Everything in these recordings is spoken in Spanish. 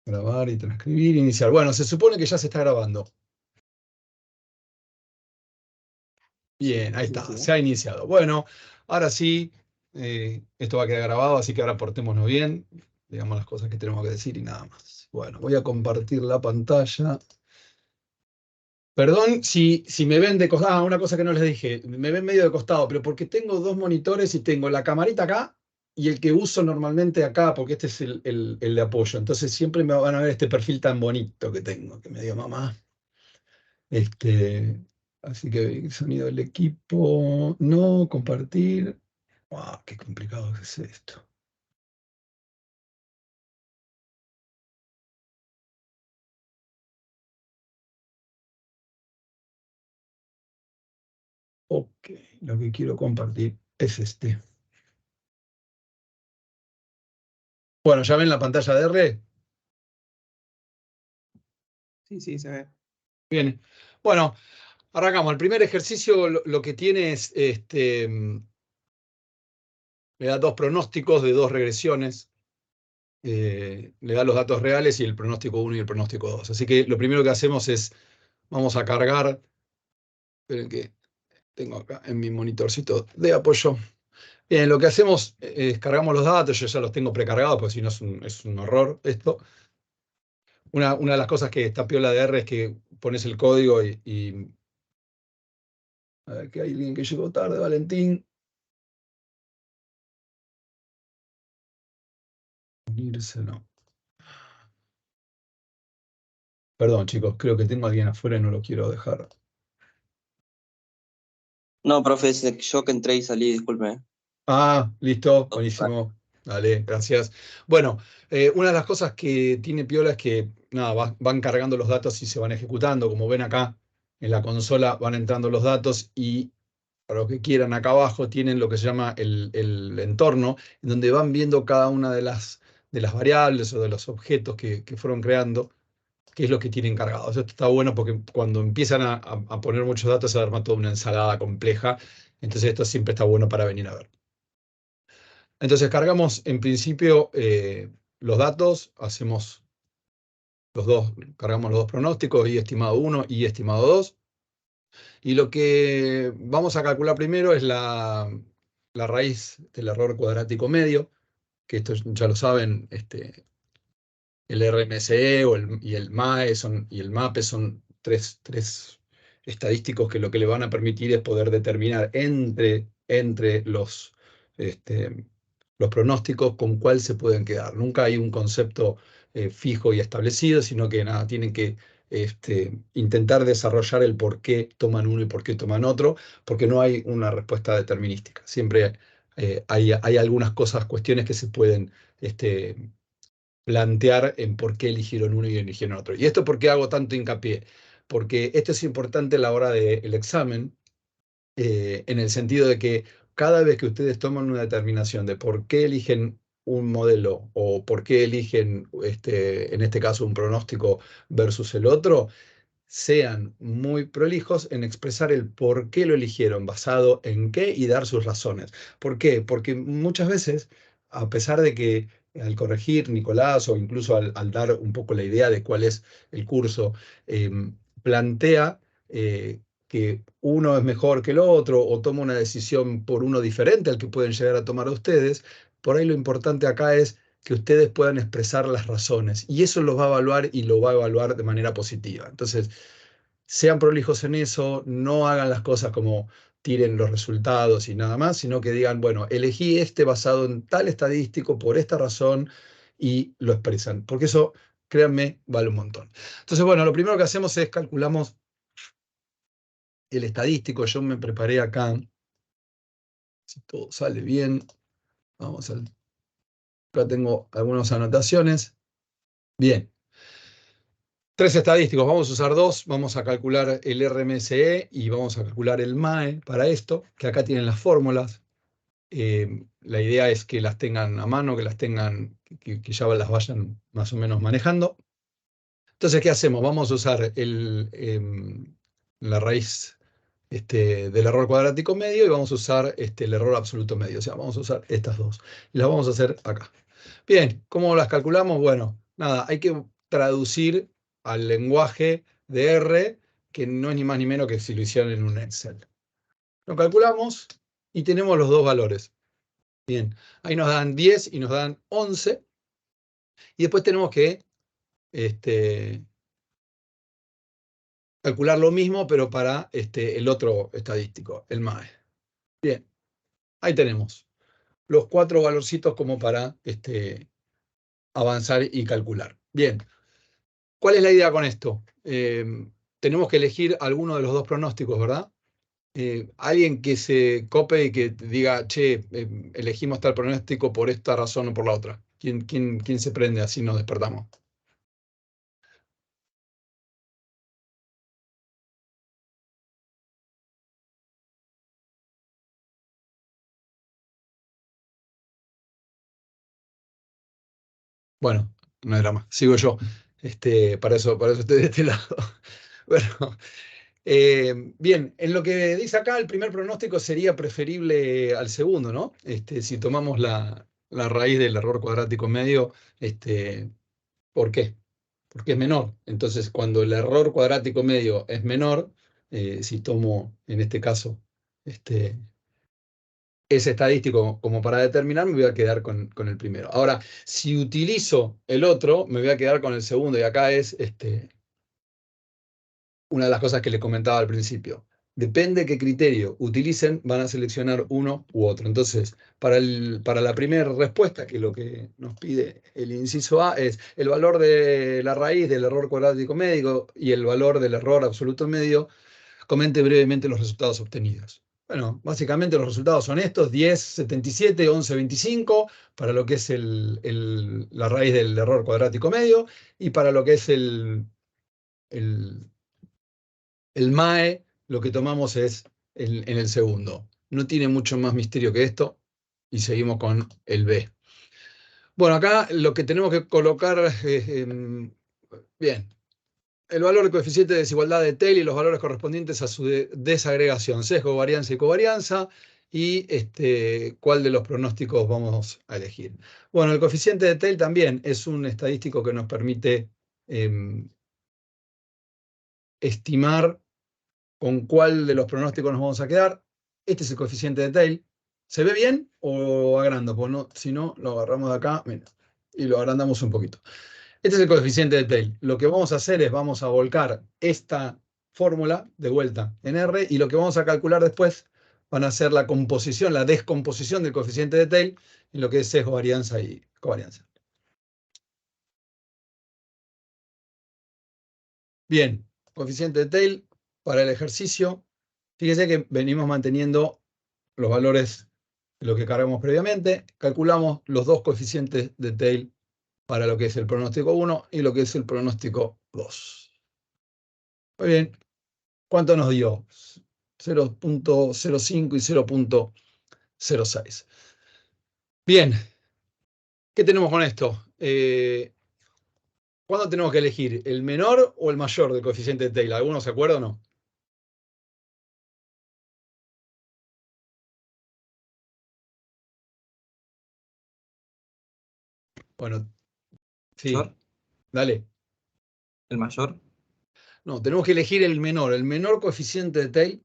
Grabar y transcribir, iniciar. Bueno, se supone que ya se está grabando. Bien, ahí está, se ha iniciado. Bueno, ahora sí, esto va a quedar grabado, así que ahora portémonos bien, digamos las cosas que tenemos que decir y nada más. Bueno, voy a compartir la pantalla. Perdón si me ven de costado. Ah, una cosa que no les dije, me ven medio de costado, pero porque tengo dos monitores y tengo la camarita acá y el que uso normalmente acá, porque este es el de apoyo. Entonces siempre me van a ver este perfil tan bonito que tengo, que me dio mamá. Este, así que sonido del equipo, no, compartir. Wow, qué complicado que es esto. Ok, lo que quiero compartir es este. Bueno, ¿ya ven la pantalla de R? Sí, se ve. Bien. Bueno, arrancamos. El primer ejercicio lo que tiene es, le da dos pronósticos de dos regresiones. Le da los datos reales y el pronóstico 1 y el pronóstico 2. Así que lo primero que hacemos es, vamos a cargar, esperen que tengo acá en mi monitorcito de apoyo. Bien, lo que hacemos es cargamos los datos, yo ya los tengo precargados, porque si no es un horror esto. Una de las cosas que está piola de R es que pones el código y a ver, que hay alguien que llegó tarde, Valentín. Unirse, no. Perdón, chicos, creo que tengo a alguien afuera y no lo quiero dejar. No, profe, yo que entré y salí, disculpe. Ah, listo, buenísimo. Dale, gracias. Bueno, una de las cosas que tiene Piola es que nada, van cargando los datos y se van ejecutando. Como ven acá en la consola, van entrando los datos y para los que quieran, acá abajo tienen lo que se llama el entorno, en donde van viendo cada una de las variables o de los objetos que fueron creando, qué es lo que tienen cargados. Esto está bueno porque cuando empiezan a poner muchos datos se arma toda una ensalada compleja. Entonces esto siempre está bueno para venir a ver. Entonces cargamos en principio los datos, hacemos los dos, cargamos los dos pronósticos, y estimado 1 y estimado 2. Y lo que vamos a calcular primero es la raíz del error cuadrático medio, que esto ya lo saben, el RMSE y el MAE y el MAPE son tres estadísticos que lo que le van a permitir es poder determinar entre los pronósticos con cuál se pueden quedar. Nunca hay un concepto fijo y establecido, sino que nada, tienen que intentar desarrollar el por qué toman uno y por qué toman otro, porque no hay una respuesta determinística. Siempre hay algunas cosas, cuestiones que se pueden plantear en por qué eligieron uno y eligieron otro. ¿Y esto por qué hago tanto hincapié? Porque esto es importante a la hora del examen, en el sentido de que cada vez que ustedes toman una determinación de por qué eligen un modelo o por qué eligen, en este caso, un pronóstico versus el otro, sean muy prolijos en expresar el por qué lo eligieron, basado en qué y dar sus razones. ¿Por qué? Porque muchas veces, a pesar de que al corregir Nicolás o incluso al dar un poco la idea de cuál es el curso, eh, plantea que uno es mejor que el otro o toma una decisión por uno diferente al que pueden llegar a tomar a ustedes, por ahí lo importante acá es que ustedes puedan expresar las razones. Y eso los va a evaluar y lo va a evaluar de manera positiva. Entonces, sean prolijos en eso, no hagan las cosas como tiren los resultados y nada más, sino que digan, bueno, elegí este basado en tal estadístico por esta razón y lo expresan. Porque eso, créanme, vale un montón. Entonces, bueno, lo primero que hacemos es calculamos el estadístico. Yo me preparé acá, si todo sale bien. Vamos al... Acá tengo algunas anotaciones. Bien. Tres estadísticos, vamos a usar dos, vamos a calcular el RMSE y vamos a calcular el MAE para esto, que acá tienen las fórmulas. La idea es que las tengan a mano, que las tengan, que ya las vayan más o menos manejando. Entonces, ¿qué hacemos? Vamos a usar la raíz del error cuadrático medio y vamos a usar el error absoluto medio. O sea, vamos a usar estas dos. Y las vamos a hacer acá. Bien, ¿cómo las calculamos? Bueno, nada, hay que traducir al lenguaje de R, que no es ni más ni menos que si lo hicieran en un Excel. Lo calculamos y tenemos los dos valores. Bien, ahí nos dan 10 y nos dan 11. Y después tenemos que calcular lo mismo, pero para el otro estadístico, el MAE. Bien, ahí tenemos los 4 valorcitos como para avanzar y calcular. Bien, ¿cuál es la idea con esto? Tenemos que elegir alguno de los dos pronósticos, ¿verdad? Alguien que se cope y que diga, che, elegimos tal pronóstico por esta razón o por la otra. ¿Quién se prende? Así nos despertamos. Bueno, no hay drama, sigo yo. Para eso estoy de este lado. Bueno, bien, en lo que dice acá, el primer pronóstico sería preferible al segundo, ¿no? Si tomamos la raíz del error cuadrático medio, ¿por qué? Porque es menor. Entonces, cuando el error cuadrático medio es menor, si tomo en este caso ese estadístico como para determinar, me voy a quedar con el primero. Ahora, si utilizo el otro, me voy a quedar con el segundo, y acá es una de las cosas que les comentaba al principio. Depende qué criterio utilicen, van a seleccionar uno u otro. Entonces, para la primera respuesta, que lo que nos pide el inciso A es el valor de la raíz del error cuadrático medio y el valor del error absoluto medio, comente brevemente los resultados obtenidos. Bueno, básicamente los resultados son estos: 10,77, 11,25 para lo que es la raíz del error cuadrático medio, y para lo que es el MAE, lo que tomamos es en el segundo. No tiene mucho más misterio que esto, y seguimos con el B. Bueno, acá lo que tenemos que colocar es, bien, el valor del coeficiente de desigualdad de Taylor y los valores correspondientes a su desagregación, sesgo, varianza y covarianza, y cuál de los pronósticos vamos a elegir. Bueno, el coeficiente de Taylor también es un estadístico que nos permite estimar con cuál de los pronósticos nos vamos a quedar. Este es el coeficiente de Taylor. ¿Se ve bien o agrando? Pues no, si no, lo agarramos de acá, mira, y lo agrandamos un poquito. Este es el coeficiente de Taylor. Lo que vamos a hacer es, vamos a volcar esta fórmula de vuelta en R, y lo que vamos a calcular después van a ser la composición, la descomposición del coeficiente de Taylor en lo que es sesgo, varianza y covarianza. Bien, coeficiente de Taylor para el ejercicio. Fíjense que venimos manteniendo los valores de lo que cargamos previamente. Calculamos los dos coeficientes de Taylor para lo que es el pronóstico 1 y lo que es el pronóstico 2. Muy bien. ¿Cuánto nos dio? 0,05 y 0,06. Bien, ¿qué tenemos con esto? ¿Cuándo tenemos que elegir? ¿El menor o el mayor del coeficiente de Taylor? ¿Alguno se acuerda o no? Bueno, sí, ¿Mayor? dale. ¿El mayor? No, tenemos que elegir el menor. El menor coeficiente de Taylor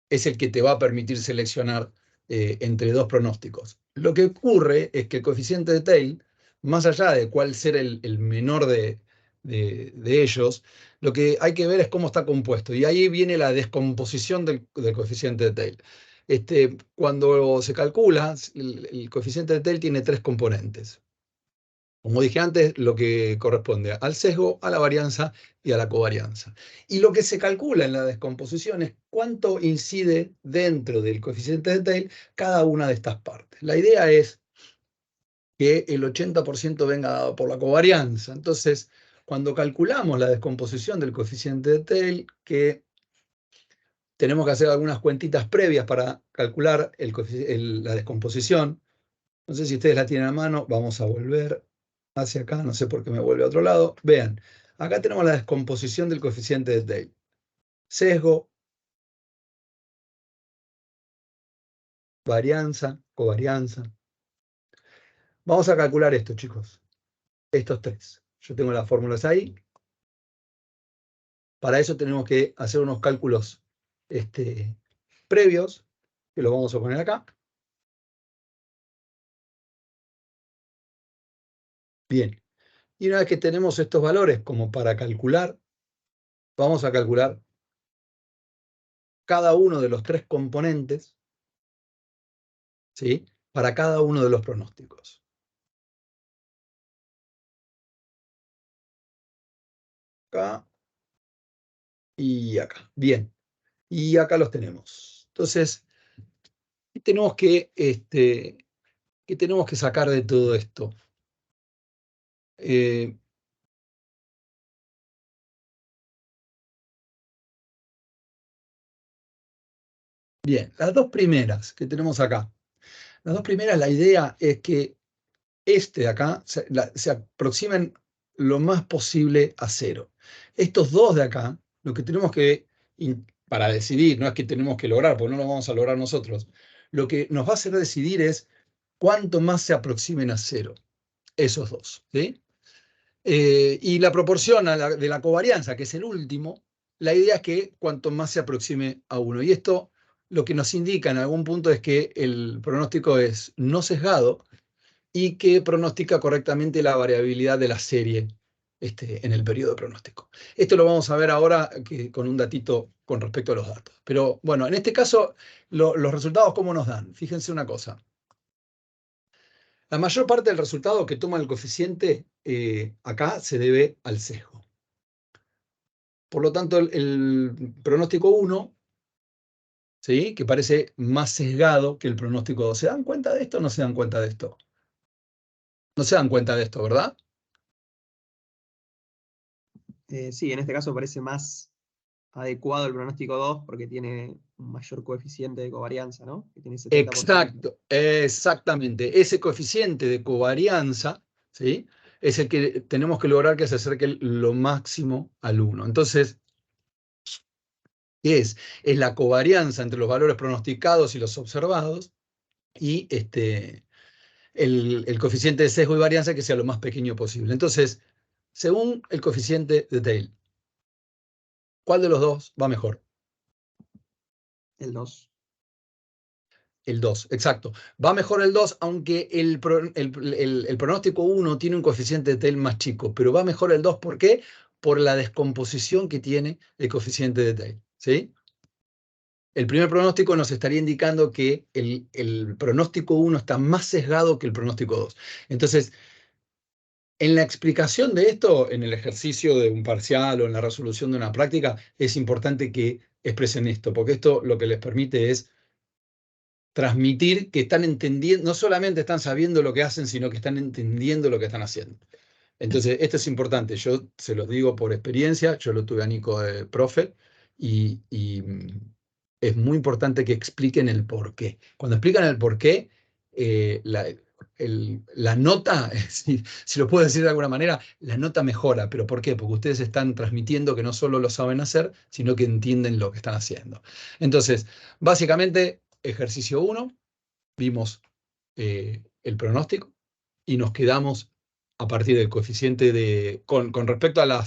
es el que te va a permitir seleccionar entre dos pronósticos. Lo que ocurre es que el coeficiente de Taylor, más allá de cuál ser el menor de ellos, lo que hay que ver es cómo está compuesto. Y ahí viene la descomposición del coeficiente de Taylor. Cuando se calcula, el coeficiente de Taylor tiene tres componentes. Como dije antes, lo que corresponde al sesgo, a la varianza y a la covarianza. Y lo que se calcula en la descomposición es cuánto incide dentro del coeficiente de Taylor cada una de estas partes. La idea es que el 80% venga dado por la covarianza. Entonces, cuando calculamos la descomposición del coeficiente de Taylor, que tenemos que hacer algunas cuentitas previas para calcular la descomposición. No sé si ustedes la tienen a mano, vamos a volver hacia acá, no sé por qué me vuelve a otro lado. Vean, acá tenemos la descomposición del coeficiente de Taylor. Sesgo, varianza, covarianza. Vamos a calcular esto, chicos. Estos tres. Yo tengo las fórmulas ahí. Para eso tenemos que hacer unos cálculos previos, que los vamos a poner acá. Bien. Y una vez que tenemos estos valores como para calcular, vamos a calcular cada uno de los tres componentes, ¿sí? Para cada uno de los pronósticos. Acá y acá. Bien. Y acá los tenemos. Entonces, ¿qué tenemos ¿qué tenemos que sacar de todo esto? Bien, las dos primeras que tenemos acá. Las dos primeras, la idea es que de acá se aproximen lo más posible a cero. Estos dos de acá, lo que tenemos que, para decidir, no es que tenemos que lograr, porque no lo vamos a lograr nosotros, lo que nos va a hacer decidir es cuánto más se aproximen a cero, esos dos, ¿sí? Y la proporción de la covarianza, que es el último, la idea es que cuanto más se aproxime a 1. Y esto lo que nos indica en algún punto es que el pronóstico es no sesgado y que pronostica correctamente la variabilidad de la serie en el periodo de pronóstico. Esto lo vamos a ver ahora con un datito con respecto a los datos. Pero bueno, en este caso, los resultados, ¿cómo nos dan? Fíjense una cosa. La mayor parte del resultado que toma el coeficiente acá se debe al sesgo. Por lo tanto, el pronóstico 1, ¿sí? Que parece más sesgado que el pronóstico 2. ¿Se dan cuenta de esto o no se dan cuenta de esto? No se dan cuenta de esto, ¿verdad? Sí, en este caso parece más adecuado el pronóstico 2 porque tiene un mayor coeficiente de covarianza, ¿no? Que tiene 70%. Exacto, exactamente. Ese coeficiente de covarianza, ¿sí? Es el que tenemos que lograr que se acerque lo máximo al 1. Entonces, ¿qué es? Es la covarianza entre los valores pronosticados y los observados y el coeficiente de sesgo y varianza que sea lo más pequeño posible. Entonces, según el coeficiente de Taylor, ¿cuál de los dos va mejor? El 2. El 2, exacto. Va mejor el 2, aunque el pronóstico 1 tiene un coeficiente de Taylor más chico, pero va mejor el 2, ¿por qué? Por la descomposición que tiene el coeficiente de Taylor, ¿sí? El primer pronóstico nos estaría indicando que el pronóstico 1 está más sesgado que el pronóstico 2. Entonces, en la explicación de esto, en el ejercicio de un parcial o en la resolución de una práctica, es importante que expresen esto, porque esto lo que les permite es transmitir que están entendiendo, no solamente están sabiendo lo que hacen, sino que están entendiendo lo que están haciendo. Entonces, esto es importante. Yo se los digo por experiencia, yo lo tuve a Nico de profe, y es muy importante que expliquen el por qué. Cuando explican el por qué, la nota, si lo puedo decir de alguna manera, la nota mejora. ¿Pero por qué? Porque ustedes están transmitiendo que no solo lo saben hacer, sino que entienden lo que están haciendo. Entonces, básicamente, ejercicio 1, vimos el pronóstico y nos quedamos a partir del coeficiente con respecto a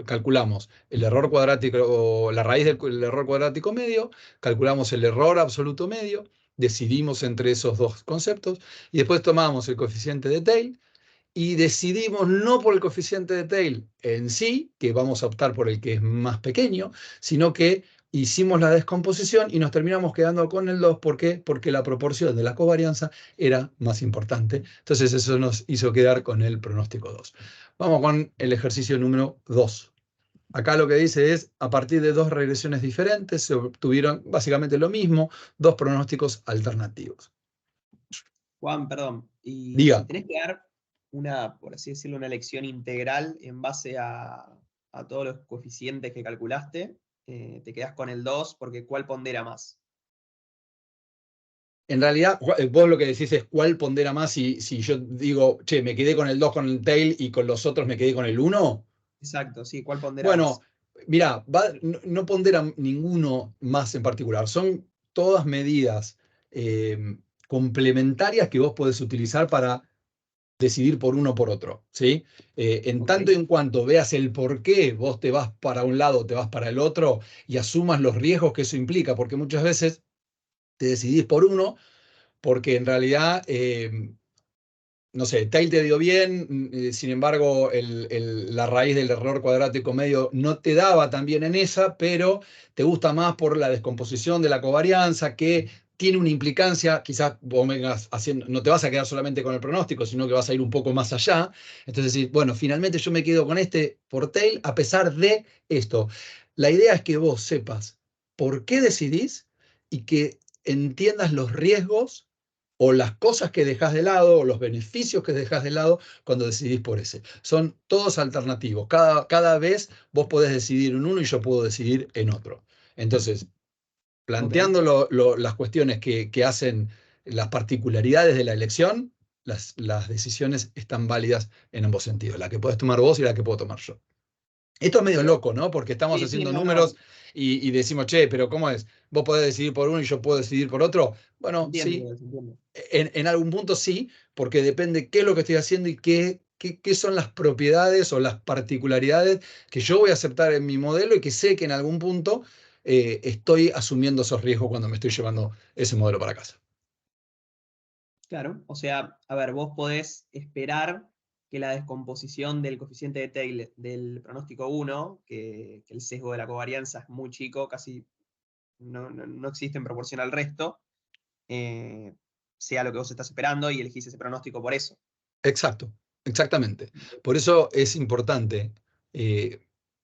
calculamos el error cuadrático, o la raíz del error cuadrático medio, calculamos el error absoluto medio, decidimos entre esos dos conceptos, y después tomamos el coeficiente de Taylor, y decidimos no por el coeficiente de Taylor en sí, que vamos a optar por el que es más pequeño, sino que hicimos la descomposición y nos terminamos quedando con el 2. ¿Por qué? Porque la proporción de la covarianza era más importante. Entonces eso nos hizo quedar con el pronóstico 2. Vamos con el ejercicio número 2. Acá lo que dice es, a partir de dos regresiones diferentes, se obtuvieron básicamente lo mismo, dos pronósticos alternativos. Juan, perdón. Y Diga. si tenés que dar una, por así decirlo, una lección integral en base a todos los coeficientes que calculaste, te quedás con el 2 porque ¿cuál pondera más? En realidad, vos lo que decís es cuál pondera más si yo digo, che, me quedé con el 2 con el tail y con los otros me quedé con el 1. Exacto, sí, ¿cuál pondera Bueno, más? mirá, no pondera ninguno más en particular. Son todas medidas complementarias que vos podés utilizar para decidir por uno o por otro, ¿sí? En tanto y en cuanto veas el por qué vos te vas para un lado, te vas para el otro y asumas los riesgos que eso implica, porque muchas veces te decidís por uno porque en realidad no sé, tail te dio bien, sin embargo, la raíz del error cuadrático medio no te daba tan bien en esa, pero te gusta más por la descomposición de la covarianza, que tiene una implicancia, quizás vos vengas haciendo, no te vas a quedar solamente con el pronóstico, sino que vas a ir un poco más allá. Entonces, decir, bueno, finalmente yo me quedo con este por tail a pesar de esto. La idea es que vos sepas por qué decidís y que entiendas los riesgos o las cosas que dejas de lado, o los beneficios que dejas de lado cuando decidís por ese. Son todos alternativos. Cada vez vos podés decidir en uno y yo puedo decidir en otro. Entonces, planteando las cuestiones que hacen las particularidades de la elección, las decisiones están válidas en ambos sentidos. La que podés tomar vos y la que puedo tomar yo. Esto es medio loco, ¿no? Porque estamos Sí, haciendo no, números no, y decimos, che, pero ¿cómo es? ¿Vos podés decidir por uno y yo puedo decidir por otro? Bueno, sí, entiendo. en algún punto sí, porque depende qué es lo que estoy haciendo y qué son las propiedades o las particularidades que yo voy a aceptar en mi modelo y que sé que en algún punto estoy asumiendo esos riesgos cuando me estoy llevando ese modelo para casa. Claro, o sea, a ver, vos podés esperar que la descomposición del coeficiente de Taylor del pronóstico 1, que el sesgo de la covarianza es muy chico, casi no existe en proporción al resto, eh, sea lo que vos estás esperando y elegís ese pronóstico por eso. Exacto, exactamente. Por eso es importante eh,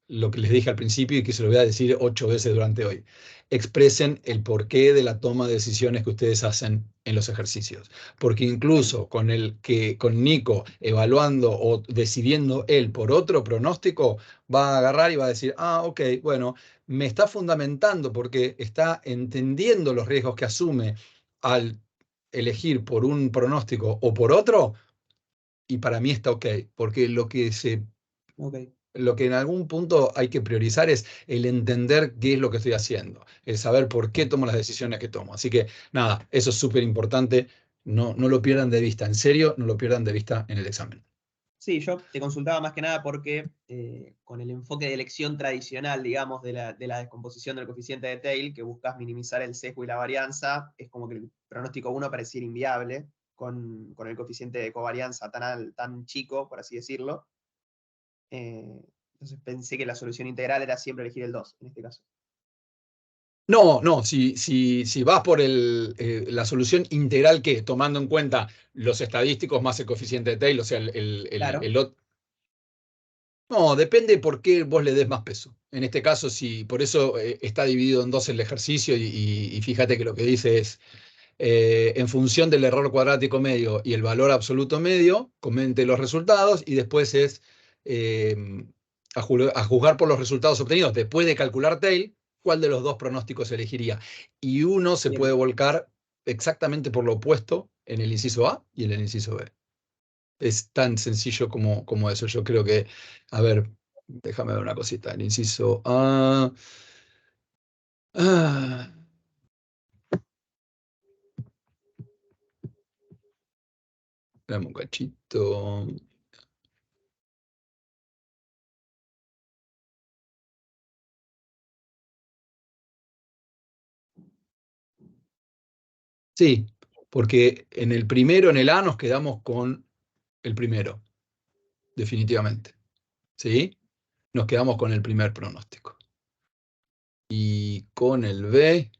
lo que les dije al principio y que se lo voy a decir 8 veces durante hoy. Expresen el porqué de la toma de decisiones que ustedes hacen en los ejercicios. Porque incluso con Nico evaluando o decidiendo él por otro pronóstico, va a agarrar y va a decir, ah, ok, bueno, me está fundamentando porque está entendiendo los riesgos que asume al elegir por un pronóstico o por otro y para mí está ok, porque Ok. lo que en algún punto hay que priorizar es el entender qué es lo que estoy haciendo, el saber por qué tomo las decisiones que tomo. Así que nada, eso es súper importante, no lo pierdan de vista, en serio, no lo pierdan de vista en el examen. Sí, yo te consultaba más que nada porque con el enfoque de elección tradicional, digamos, de la descomposición del coeficiente de Tail, que buscas minimizar el sesgo y la varianza, es como que el pronóstico 1 pareciera inviable con el coeficiente de covarianza tan chico, por así decirlo. Entonces pensé que la solución integral era siempre elegir el 2, en este caso. No, si vas por la solución integral, ¿qué? Tomando en cuenta los estadísticos más el coeficiente de Taylor, o sea, Claro, no, depende por qué vos le des más peso. En este caso, sí, por eso está dividido en dos el ejercicio y fíjate que lo que dice es, en función del error cuadrático medio y el valor absoluto medio, comente los resultados y después es eh, a juzgar por los resultados obtenidos. Después de calcular tail, ¿cuál de los dos pronósticos elegiría? Y uno se puede bien. volcar exactamente por lo opuesto en el inciso A y en el inciso B. Es tan sencillo como eso. Yo creo que, a ver, déjame ver una cosita. El inciso A. Ah, dame un cachito. Sí, porque en el primero, en el A, nos quedamos con el primero, definitivamente. ¿Sí? Nos quedamos con el primer pronóstico. Y con el B,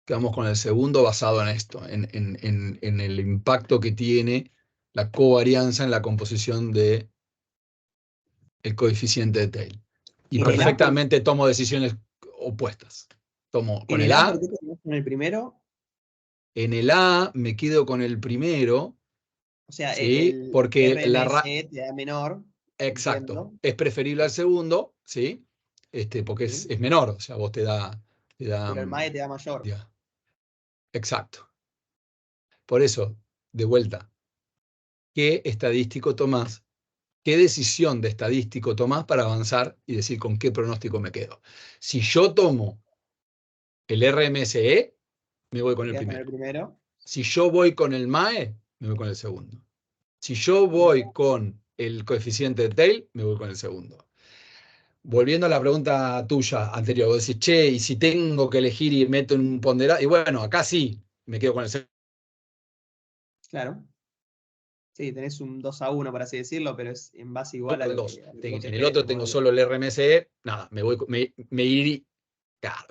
quedamos con el segundo basado en esto, en el impacto que tiene la covarianza en la composición del coeficiente de Taylor. Y En el A, perfectamente tomo decisiones opuestas. Tomo con en el el A, ¿por A, qué terminás con el primero? en el A me quedo con el primero, O sea, ¿sí? el Porque RMSE te da menor, exacto, entiendo. es preferible al segundo, ¿sí? Porque Sí, es menor, o sea, vos te da, pero el MAE te da mayor. ya, exacto. Por eso, de vuelta, ¿qué estadístico tomás? ¿Qué decisión de estadístico tomás para avanzar y decir con qué pronóstico me quedo? Si yo tomo el RMSE, me voy con Te el quedas con el primero. primero. Si yo voy con el MAE, me voy con el segundo. Si yo voy con el coeficiente de tail, me voy con el segundo. Volviendo a la pregunta tuya anterior, vos decís, che, y si tengo que elegir y meto en un ponderado, y bueno, acá sí, me quedo con el segundo. Claro. Sí, tenés un 2-1, por así decirlo, pero es en base igual a El lo 2. que, a lo que vos En el esperes otro del tengo modelo. solo el RMSE, nada, claro,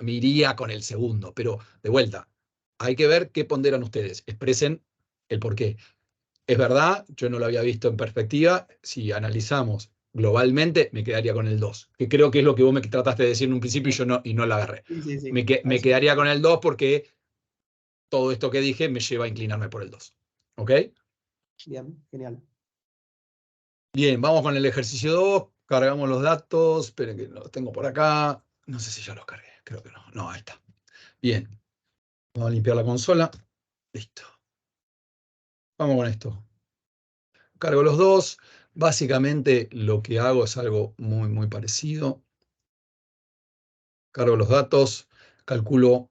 me iría con el segundo, pero de vuelta, hay que ver qué ponderan ustedes, expresen el por qué. Es verdad, yo no lo había visto en perspectiva, si analizamos globalmente, me quedaría con el 2, que creo que es lo que vos me trataste de decir en un principio y no la agarré. Sí, sí, sí. A Me eso quedaría iba. con el 2 porque todo esto que dije me lleva a inclinarme por el 2. ¿Ok? Bien, genial. Bien, vamos con el ejercicio 2, cargamos los datos, esperen que los tengo por acá, no sé si ya los cargué, creo que no, no, ahí está. Bien, vamos a limpiar la consola, listo. Vamos con esto. Cargo los dos, básicamente lo que hago es algo muy parecido. Cargo los datos, calculo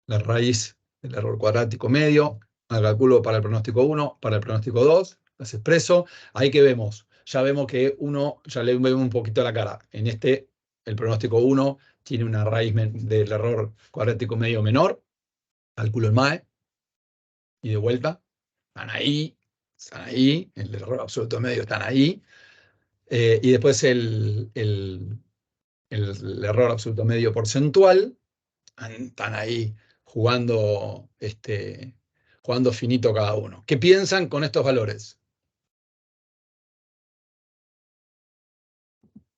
la raíz del error cuadrático medio, la calculo para el pronóstico 1, para el pronóstico 2, las expreso. Ahí que vemos, ya vemos que uno, ya le vemos un poquito la cara. En este, el pronóstico 1 tiene una raíz del error cuadrático medio menor, calculo el MAE, y de vuelta, están ahí, el error absoluto medio están ahí, y después el error absoluto medio porcentual, están ahí jugando, jugando finito cada uno. ¿Qué piensan con estos valores?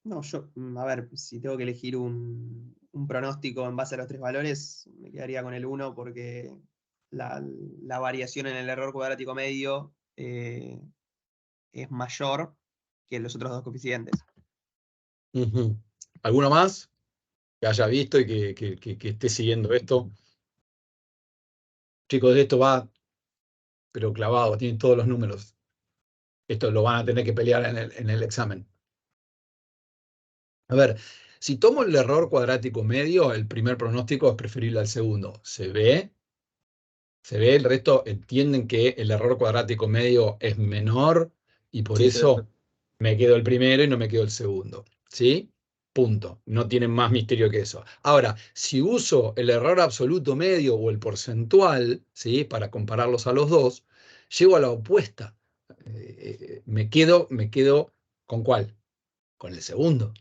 No, yo, a ver, si tengo que elegir un pronóstico en base a los tres valores, me quedaría con el 1 porque la variación en el error cuadrático medio es mayor que los otros dos coeficientes. Ujú. ¿Alguno más que haya visto y que esté siguiendo esto? Chicos, esto va, pero clavado, tienen todos los números. Esto lo van a tener que pelear en el examen. A ver, si tomo el error cuadrático medio, el primer pronóstico es preferible al segundo. Se ve, el resto entienden que el error cuadrático medio es menor y por Sí, eso me quedo el primero y no me quedo el segundo. ¿Sí? Punto. No tienen más misterio que eso. Ahora, si uso el error absoluto medio o el porcentual, ¿sí? Para compararlos a los dos, llego a la opuesta. Me quedo ¿con cuál? Con el segundo.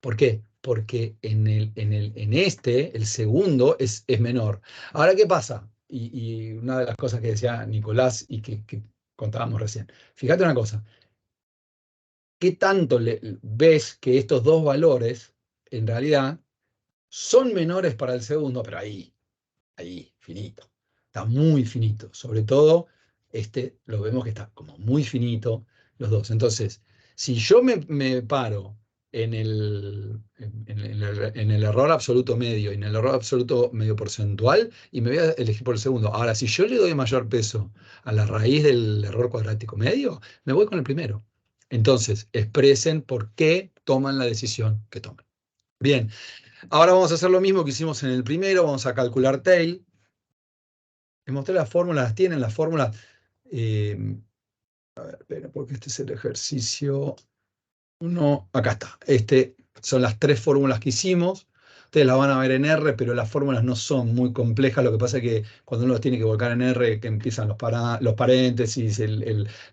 ¿Por qué? Porque en este, el segundo es menor. Ahora, ¿qué pasa? Y una de las cosas que decía Nicolás y que contábamos recién. Fíjate una cosa. ¿Qué tanto ves que estos dos valores, en realidad, son menores para el segundo, pero ahí, finito. Está muy finito. Sobre todo, lo vemos que está como muy finito los dos. Entonces, si yo me paro en el error absoluto medio y en el error absoluto medio porcentual, y me voy a elegir por el segundo. Ahora, si yo le doy mayor peso a la raíz del error cuadrático medio, me voy con el primero. Entonces, expresen por qué toman la decisión que toman. Bien, ahora vamos a hacer lo mismo que hicimos en el primero, vamos a calcular tail. Les mostré las fórmulas, las tienen las fórmulas. A ver, espera, porque este es el ejercicio 1. Acá está. Son las tres fórmulas que hicimos. Ustedes las van a ver en R, pero las fórmulas no son muy complejas. Lo que pasa es que cuando uno las tiene que volcar en R, que empiezan los paréntesis,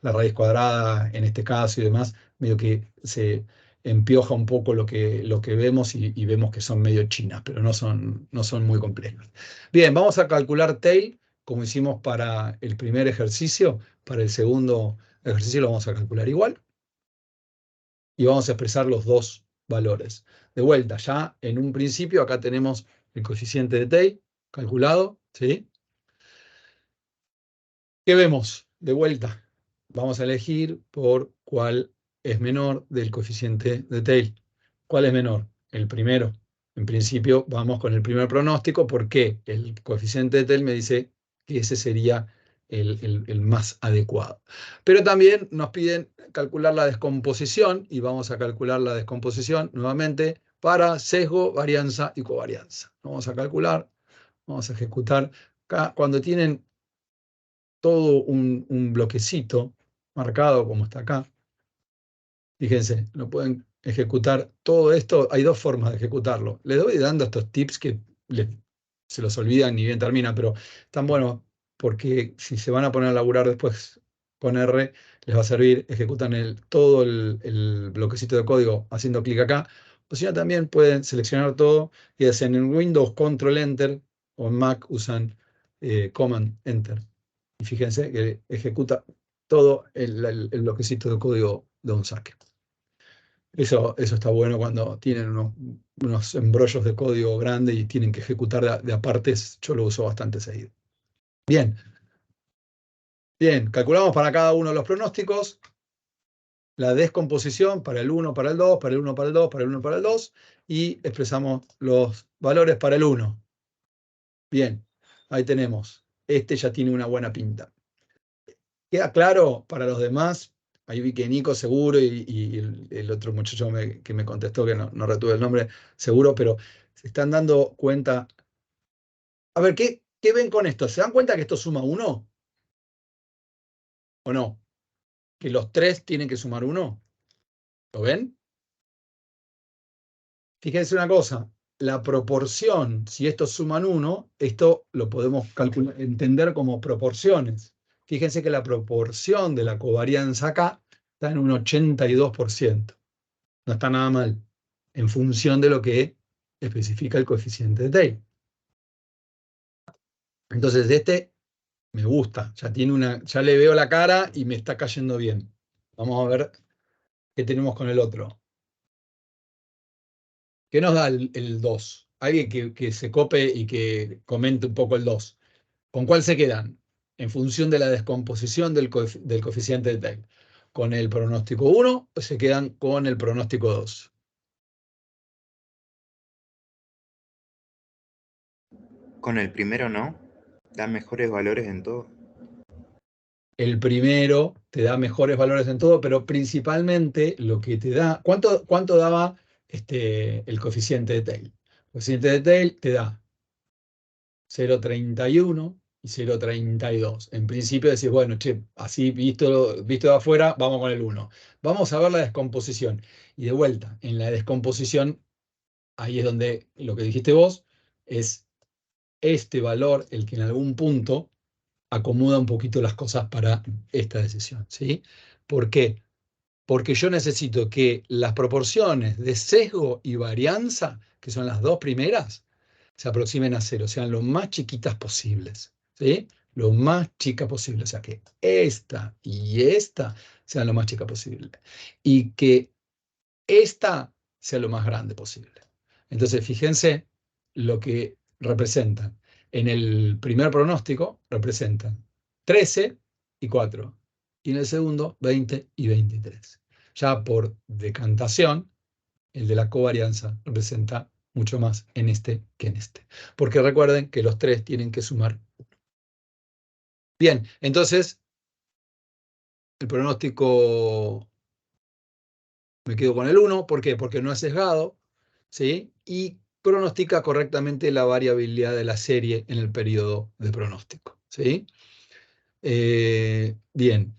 la raíz cuadrada en este caso y demás, medio que se empioja un poco lo que vemos y vemos que son medio chinas, pero no son muy complejas. Bien, vamos a calcular tail como hicimos para el primer ejercicio. Para el segundo ejercicio lo vamos a calcular igual y vamos a expresar los dos valores. De vuelta, ya en un principio acá tenemos el coeficiente de Tay calculado, ¿sí? ¿Qué vemos? De vuelta, vamos a elegir por cuál es menor del coeficiente de Tay. ¿Cuál es menor? El primero. En principio vamos con el primer pronóstico porque el coeficiente de Tay me dice que ese sería el más adecuado. Pero también nos piden calcular la descomposición y vamos a calcular la descomposición nuevamente para sesgo, varianza y covarianza. Vamos a calcular, vamos a ejecutar. Acá, cuando tienen todo un bloquecito, marcado como está acá. Fíjense, lo pueden ejecutar todo esto. Hay dos formas de ejecutarlo. Les doy dando estos tips que se los olvidan ni bien termina, pero están buenos porque si se van a poner a laburar después con R, les va a servir. Ejecutan todo el bloquecito de código haciendo clic acá. O si no, también pueden seleccionar todo y hacen en Windows Control Enter o en Mac usan Command Enter. Y fíjense que ejecuta todo el bloquecito de código de un saque. Eso está bueno cuando tienen unos embrollos de código grandes y tienen que ejecutar de a partes. Yo lo uso bastante seguido. Bien. Bien, calculamos para cada uno de los pronósticos la descomposición para el 1, para el 2, para el 1, para el 2, para el 1, para el 2 y expresamos los valores para el 1. Bien, ahí tenemos. Este ya tiene una buena pinta. ¿Queda claro para los demás? Ahí vi que Nico seguro y el otro muchacho que me contestó, que no retuve el nombre, seguro, pero se están dando cuenta. A ver, ¿qué ven con esto? ¿Se dan cuenta que esto suma 1? ¿O no? ¿Que los 3 tienen que sumar 1? ¿Lo ven? Fíjense una cosa, la proporción, si estos suman 1, esto lo podemos entender como proporciones. Fíjense que la proporción de la covarianza acá está en un 82%. No está nada mal, en función de lo que especifica el coeficiente de Taylor. Entonces, este me gusta, ya le veo la cara y me está cayendo bien. Vamos a ver qué tenemos con el otro. ¿Qué nos da el 2? Alguien que se cope y que comente un poco el 2. ¿Con cuál se quedan? En función de la descomposición del coeficiente de Taylor. ¿Con el pronóstico 1 o se quedan con el pronóstico 2? Con el primero no, da mejores valores en todo. El primero te da mejores valores en todo, pero principalmente lo que te da... ¿Cuánto daba el coeficiente de Taylor? El coeficiente de Taylor te da 0,31 y 0,32. En principio decís, bueno, che, así visto de afuera, vamos con el 1. Vamos a ver la descomposición. Y de vuelta, en la descomposición, ahí es donde lo que dijiste vos, es este valor el que en algún punto acomoda un poquito las cosas para esta decisión, ¿sí? ¿Por qué? Porque yo necesito que las proporciones de sesgo y varianza, que son las dos primeras, se aproximen a 0, sean lo más chiquitas posibles, ¿sí? Lo más chica posible, o sea que esta y esta sean lo más chica posible. Y que esta sea lo más grande posible. Entonces, fíjense lo que representan. En el primer pronóstico representan 13 y 4. Y en el segundo, 20 y 23. Ya por decantación, el de la covarianza representa mucho más en este que en este. Porque recuerden que los 3 tienen que sumar 1. Bien, entonces, el pronóstico me quedo con el 1. ¿Por qué? Porque no es sesgado, ¿sí? Y pronostica correctamente la variabilidad de la serie en el periodo de pronóstico, ¿sí? Bien.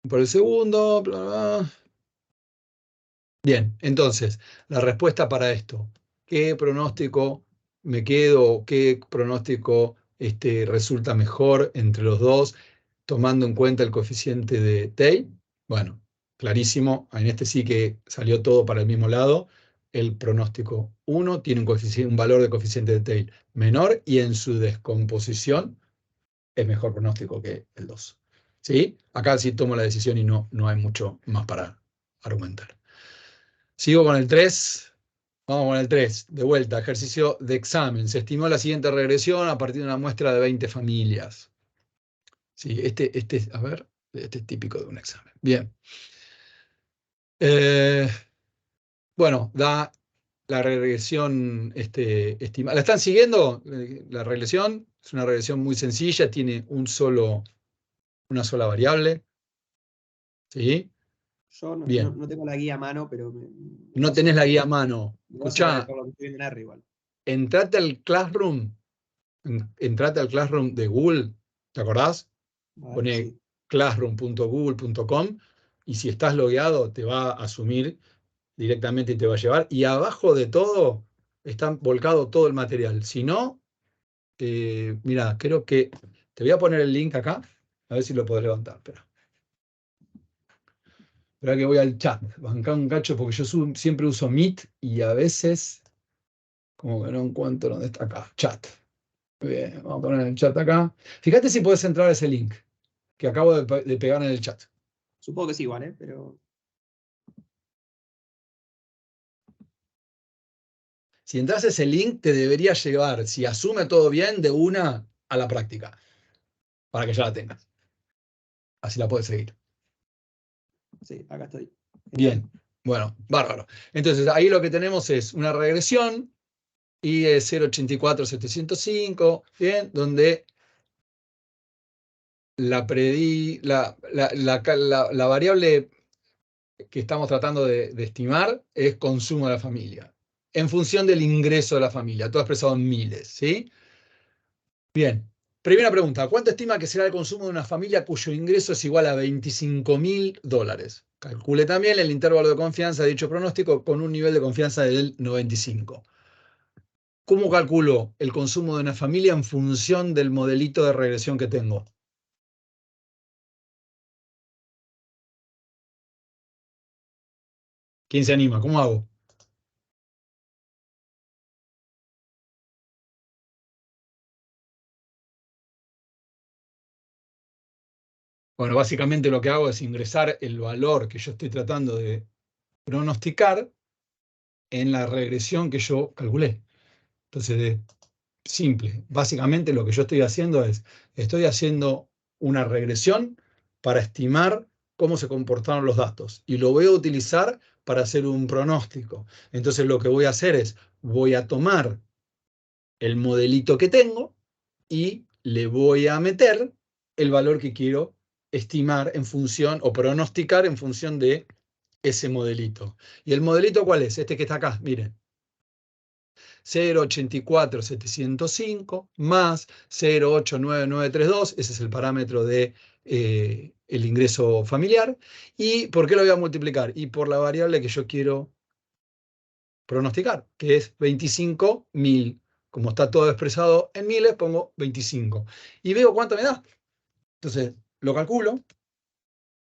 Por el segundo, bla, bla. Bien, entonces, la respuesta para esto. ¿Qué pronóstico me quedo? ¿Qué pronóstico resulta mejor entre los dos, tomando en cuenta el coeficiente de Taylor? Bueno, clarísimo, en este sí que salió todo para el mismo lado. El pronóstico 1 tiene un valor de coeficiente de Taylor menor y en su descomposición es mejor pronóstico que el 2. ¿Sí? Acá sí tomo la decisión y no hay mucho más para argumentar. Sigo con el 3. Vamos con el 3. De vuelta, ejercicio de examen. Se estimó la siguiente regresión a partir de una muestra de 20 familias. Sí, a ver, este es típico de un examen. Bien. Bueno, da la regresión estimada. ¿La están siguiendo? La regresión es una regresión muy sencilla, tiene una sola variable. ¿Sí? Yo Bien. no tengo la guía a mano, pero No tenés la guía a mano. me vas a Escuchá, por lo que estoy viendo en R igual. entrate al Classroom de Google, ¿te acordás? A ver, Pone sí. classroom.google.com y si estás logueado te va a asumir directamente y te va a llevar. Y abajo de todo está volcado todo el material. Si no, mira, creo que te voy a poner el link acá, a ver si lo podés levantar. Espera que voy al chat, bancá un cacho porque yo siempre uso Meet y a veces como que no encuentro dónde está acá, chat. Bien, vamos a poner el chat acá. Fíjate si puedes entrar a ese link que acabo de pegar en el chat. Supongo que es igual, ¿eh? Pero Si entras a ese link, te debería llevar, si asume todo bien, de una a la práctica, para que ya la tengas. Así la puedes seguir. sí, acá estoy. Genial. Bien, bueno, bárbaro. Entonces, ahí lo que tenemos es una regresión, y es 0,84,705, bien, donde la variable que estamos tratando de estimar es consumo de la familia, en función del ingreso de la familia, todo expresado en miles, ¿sí? Bien, primera pregunta, ¿cuánto estima que será el consumo de una familia cuyo ingreso es igual a $25.000? Calcule también el intervalo de confianza de dicho pronóstico con un nivel de confianza del 95. ¿Cómo calculo el consumo de una familia en función del modelito de regresión que tengo? ¿Quién se anima? ¿Cómo hago? Bueno, básicamente lo que hago es ingresar el valor que yo estoy tratando de pronosticar en la regresión que yo calculé. Entonces, simple. Básicamente lo que yo estoy haciendo es, estoy haciendo una regresión para estimar cómo se comportaron los datos y lo voy a utilizar para hacer un pronóstico. Entonces lo que voy a hacer es, voy a tomar el modelito que tengo y le voy a meter el valor que quiero estimar en función o pronosticar en función de ese modelito. ¿Y el modelito cuál es? Este que está acá, miren. 0,84,705 más 0,89932, ese es el parámetro de el ingreso familiar. ¿Y por qué lo voy a multiplicar? Y por la variable que yo quiero pronosticar, que es 25.000. Como está todo expresado en miles, pongo 25. Y veo cuánto me da. Entonces, lo calculo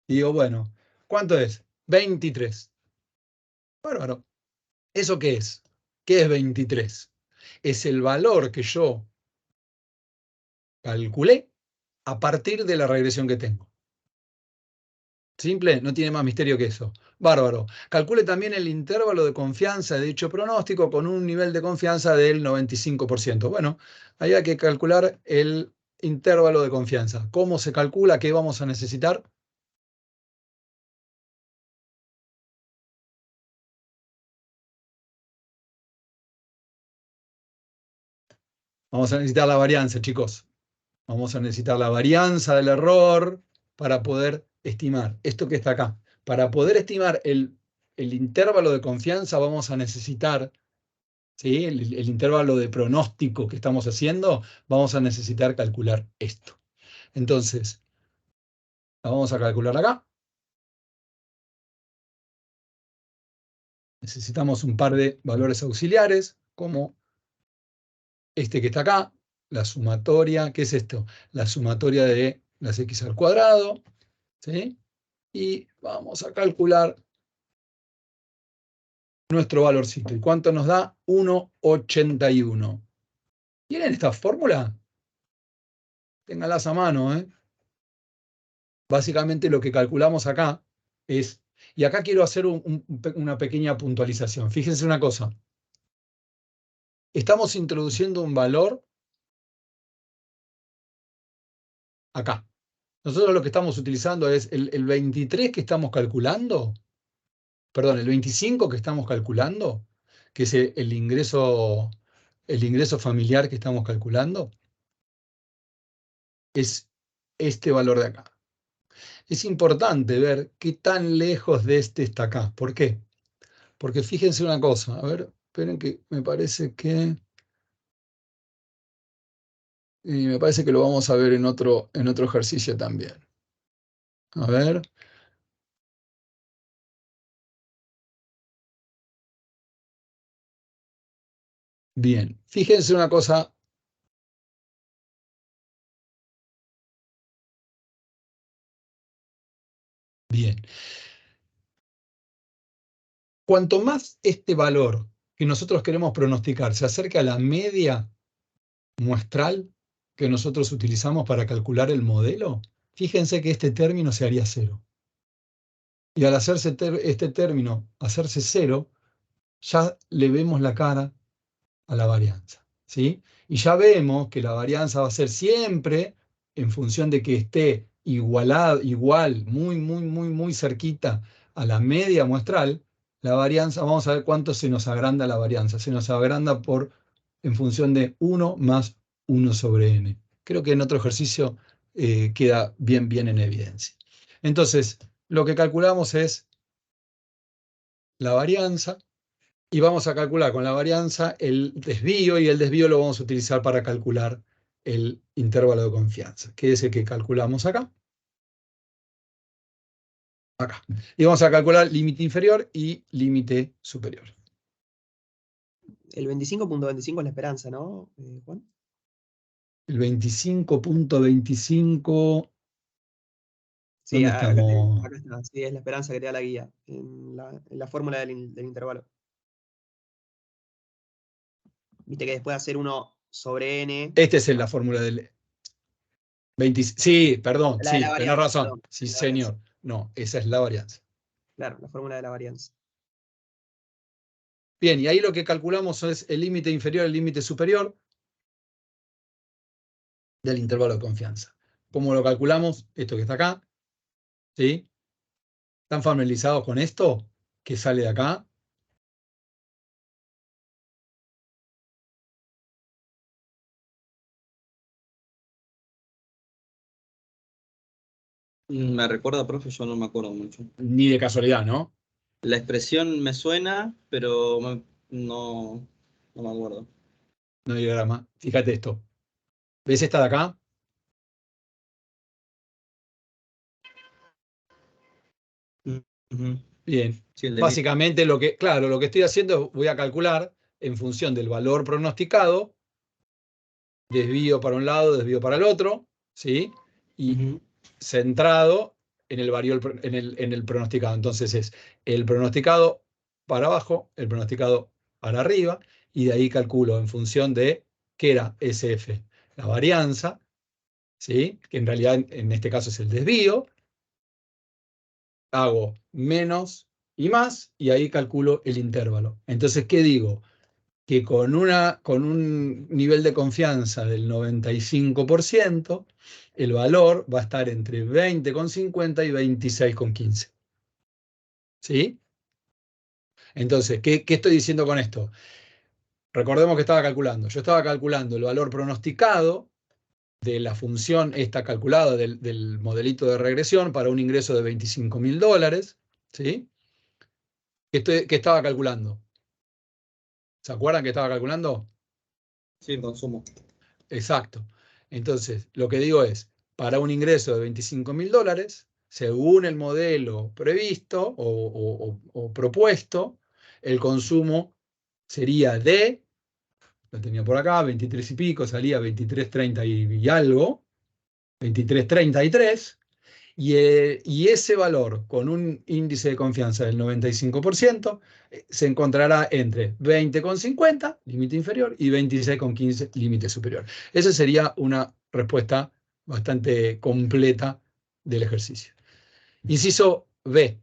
y digo, bueno, ¿cuánto es? 23. Bárbaro. ¿Eso qué es? ¿Qué es 23? Es el valor que yo calculé a partir de la regresión que tengo. Simple, no tiene más misterio que eso. Bárbaro. Calcule también el intervalo de confianza de dicho pronóstico con un nivel de confianza del 95%. Bueno, ahí hay que calcular el intervalo de confianza. ¿Cómo se calcula? ¿Qué vamos a necesitar? Vamos a necesitar la varianza, chicos. Vamos a necesitar la varianza del error para poder estimar esto que está acá. Para poder estimar el intervalo de confianza vamos a necesitar, ¿sí? El intervalo de pronóstico que estamos haciendo, vamos a necesitar calcular esto. Entonces, la vamos a calcular acá. Necesitamos un par de valores auxiliares, como este que está acá, la sumatoria. ¿Qué es esto? La sumatoria de las x al cuadrado, ¿sí? Y vamos a calcular nuestro valorcito. ¿Y cuánto nos da? 1,81. ¿Tienen esta fórmula? Ténganlas a mano, ¿eh? Básicamente lo que calculamos acá es, y acá quiero hacer una pequeña puntualización. Fíjense una cosa. Estamos introduciendo un valor acá. Nosotros lo que estamos utilizando es el 23 que estamos calculando, perdón, el 25 que estamos calculando, que es el ingreso familiar que estamos calculando, es este valor de acá. Es importante ver qué tan lejos de este está acá. ¿Por qué? Porque fíjense una cosa, a ver, esperen que me parece que lo vamos a ver en otro ejercicio también. A ver. Bien, fíjense una cosa. Bien. Cuanto más este valor que nosotros queremos pronosticar se acerca a la media muestral que nosotros utilizamos para calcular el modelo, fíjense que este término se haría cero. Y al hacerse este término hacerse cero, ya le vemos la cara a la varianza, ¿sí? Y ya vemos que la varianza va a ser siempre en función de que esté igual, muy cerquita a la media muestral, la varianza, vamos a ver cuánto se nos agranda la varianza. Se nos agranda en función de 1 más 1 sobre n. Creo que en otro ejercicio queda bien en evidencia. Entonces, lo que calculamos es la varianza, y vamos a calcular con la varianza el desvío, y el desvío lo vamos a utilizar para calcular el intervalo de confianza, que es el que calculamos acá. Acá. Y vamos a calcular límite inferior y límite superior. El 25.25 es la esperanza, ¿no, Juan? El 25.25... Sí, ¿Dónde estamos? acá está. Sí, es la esperanza que te da la guía, en la fórmula del intervalo. Viste que después de hacer 1 sobre n... Esta es la fórmula del... Sí, perdón, La de la sí, tenés varianza, razón. perdón. Sí, La varianza. señor. No, esa es la varianza. Claro, la fórmula de la varianza. Bien, y ahí lo que calculamos es el límite inferior, el límite superior del intervalo de confianza. ¿Cómo lo calculamos? Esto que está acá, ¿sí? ¿Están familiarizados con esto que sale de acá? Me recuerda, profe, yo no me acuerdo mucho. Ni de casualidad, ¿no? La expresión me suena, pero no me acuerdo. No hay diagrama. Fíjate esto. ¿Ves esta de acá? Ujú. Bien. Sí, el de mí. Básicamente claro, lo que estoy haciendo es voy a calcular en función del valor pronosticado, desvío para un lado, desvío para el otro, ¿sí? Y Ujú. centrado en en el pronosticado. Entonces es el pronosticado para abajo, el pronosticado para arriba, y de ahí calculo en función de qué era SF, la varianza, ¿sí? Que en realidad en este caso es el desvío, hago menos y más, y ahí calculo el intervalo. Entonces, ¿qué digo? Que con un nivel de confianza del 95%, el valor va a estar entre 20,50 y 26,15. ¿Sí? Entonces, ¿qué estoy diciendo con esto? Recordemos que estaba calculando. Yo estaba calculando el valor pronosticado de la función esta calculada del modelito de regresión para un ingreso de $25.000. ¿Sí? ¿Qué estaba calculando? ¿Se acuerdan que estaba calculando? Sí, consumo. Exacto. Entonces, lo que digo es, para un ingreso de $25.000, según el modelo previsto o propuesto, el consumo sería lo tenía por acá, 23 y pico, salía 23,30 y algo, 23,33, y ese valor con un índice de confianza del 95% se encontrará entre 20,50, límite inferior, y 26,15, límite superior. Esa sería una respuesta bastante completa del ejercicio. Inciso B.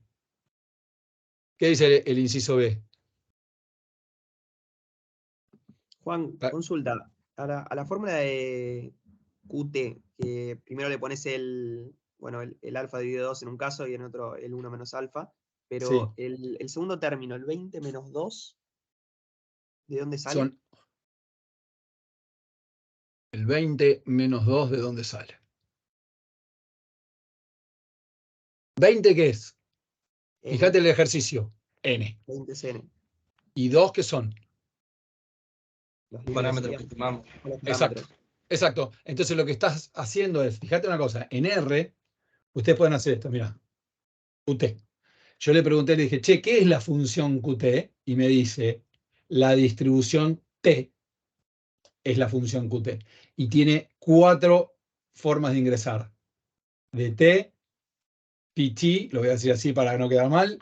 ¿Qué dice el inciso B? Juan, Ah, consulta. A la fórmula de QT, que primero le pones el alfa dividido 2 en un caso y en otro el 1 menos alfa, sí, pero el segundo término, el 20 menos 2, ¿de dónde sale? son el 20 menos 2, ¿de dónde sale? ¿20 qué es? N, Fíjate el ejercicio, n. 20 es N, ¿Y 2 qué son? los Un límites parámetro que serían estimamos. los Exacto, parámetros. exacto. Entonces lo que estás haciendo es, fíjate una cosa, en R Ustedes pueden hacer esto, mirá. QT. Yo le pregunté, le dije, che, ¿qué es la función QT? Y me dice, la distribución T es la función QT. Y tiene 4 formas de ingresar. DT, PT, lo voy a decir así para no quedar mal,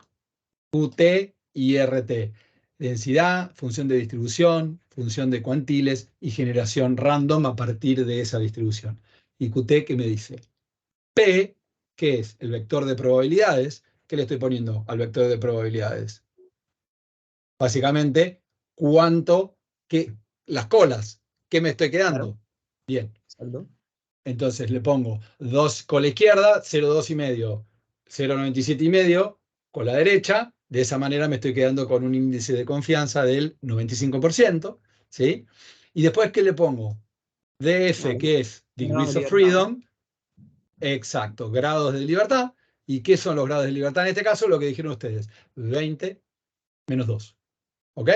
QT y RT. Densidad, función de distribución, función de cuantiles y generación random a partir de esa distribución. Y QT, ¿qué me dice? P, que es el vector de probabilidades. ¿Qué le estoy poniendo al vector de probabilidades? Básicamente, las colas, ¿qué me estoy quedando? Claro. Bien. Exacto. Entonces le pongo 2 con la izquierda, 0,2 y medio, 0,97 y medio con la derecha. De esa manera me estoy quedando con un índice de confianza del 95%, ¿sí? Y después, ¿qué le pongo? DF, Vale. que es Grado Degrees de of libertad, ¿no? Freedom, exacto, grados de libertad. ¿Y qué son los grados de libertad? En este caso, lo que dijeron ustedes, 20 menos 2. ¿Ok?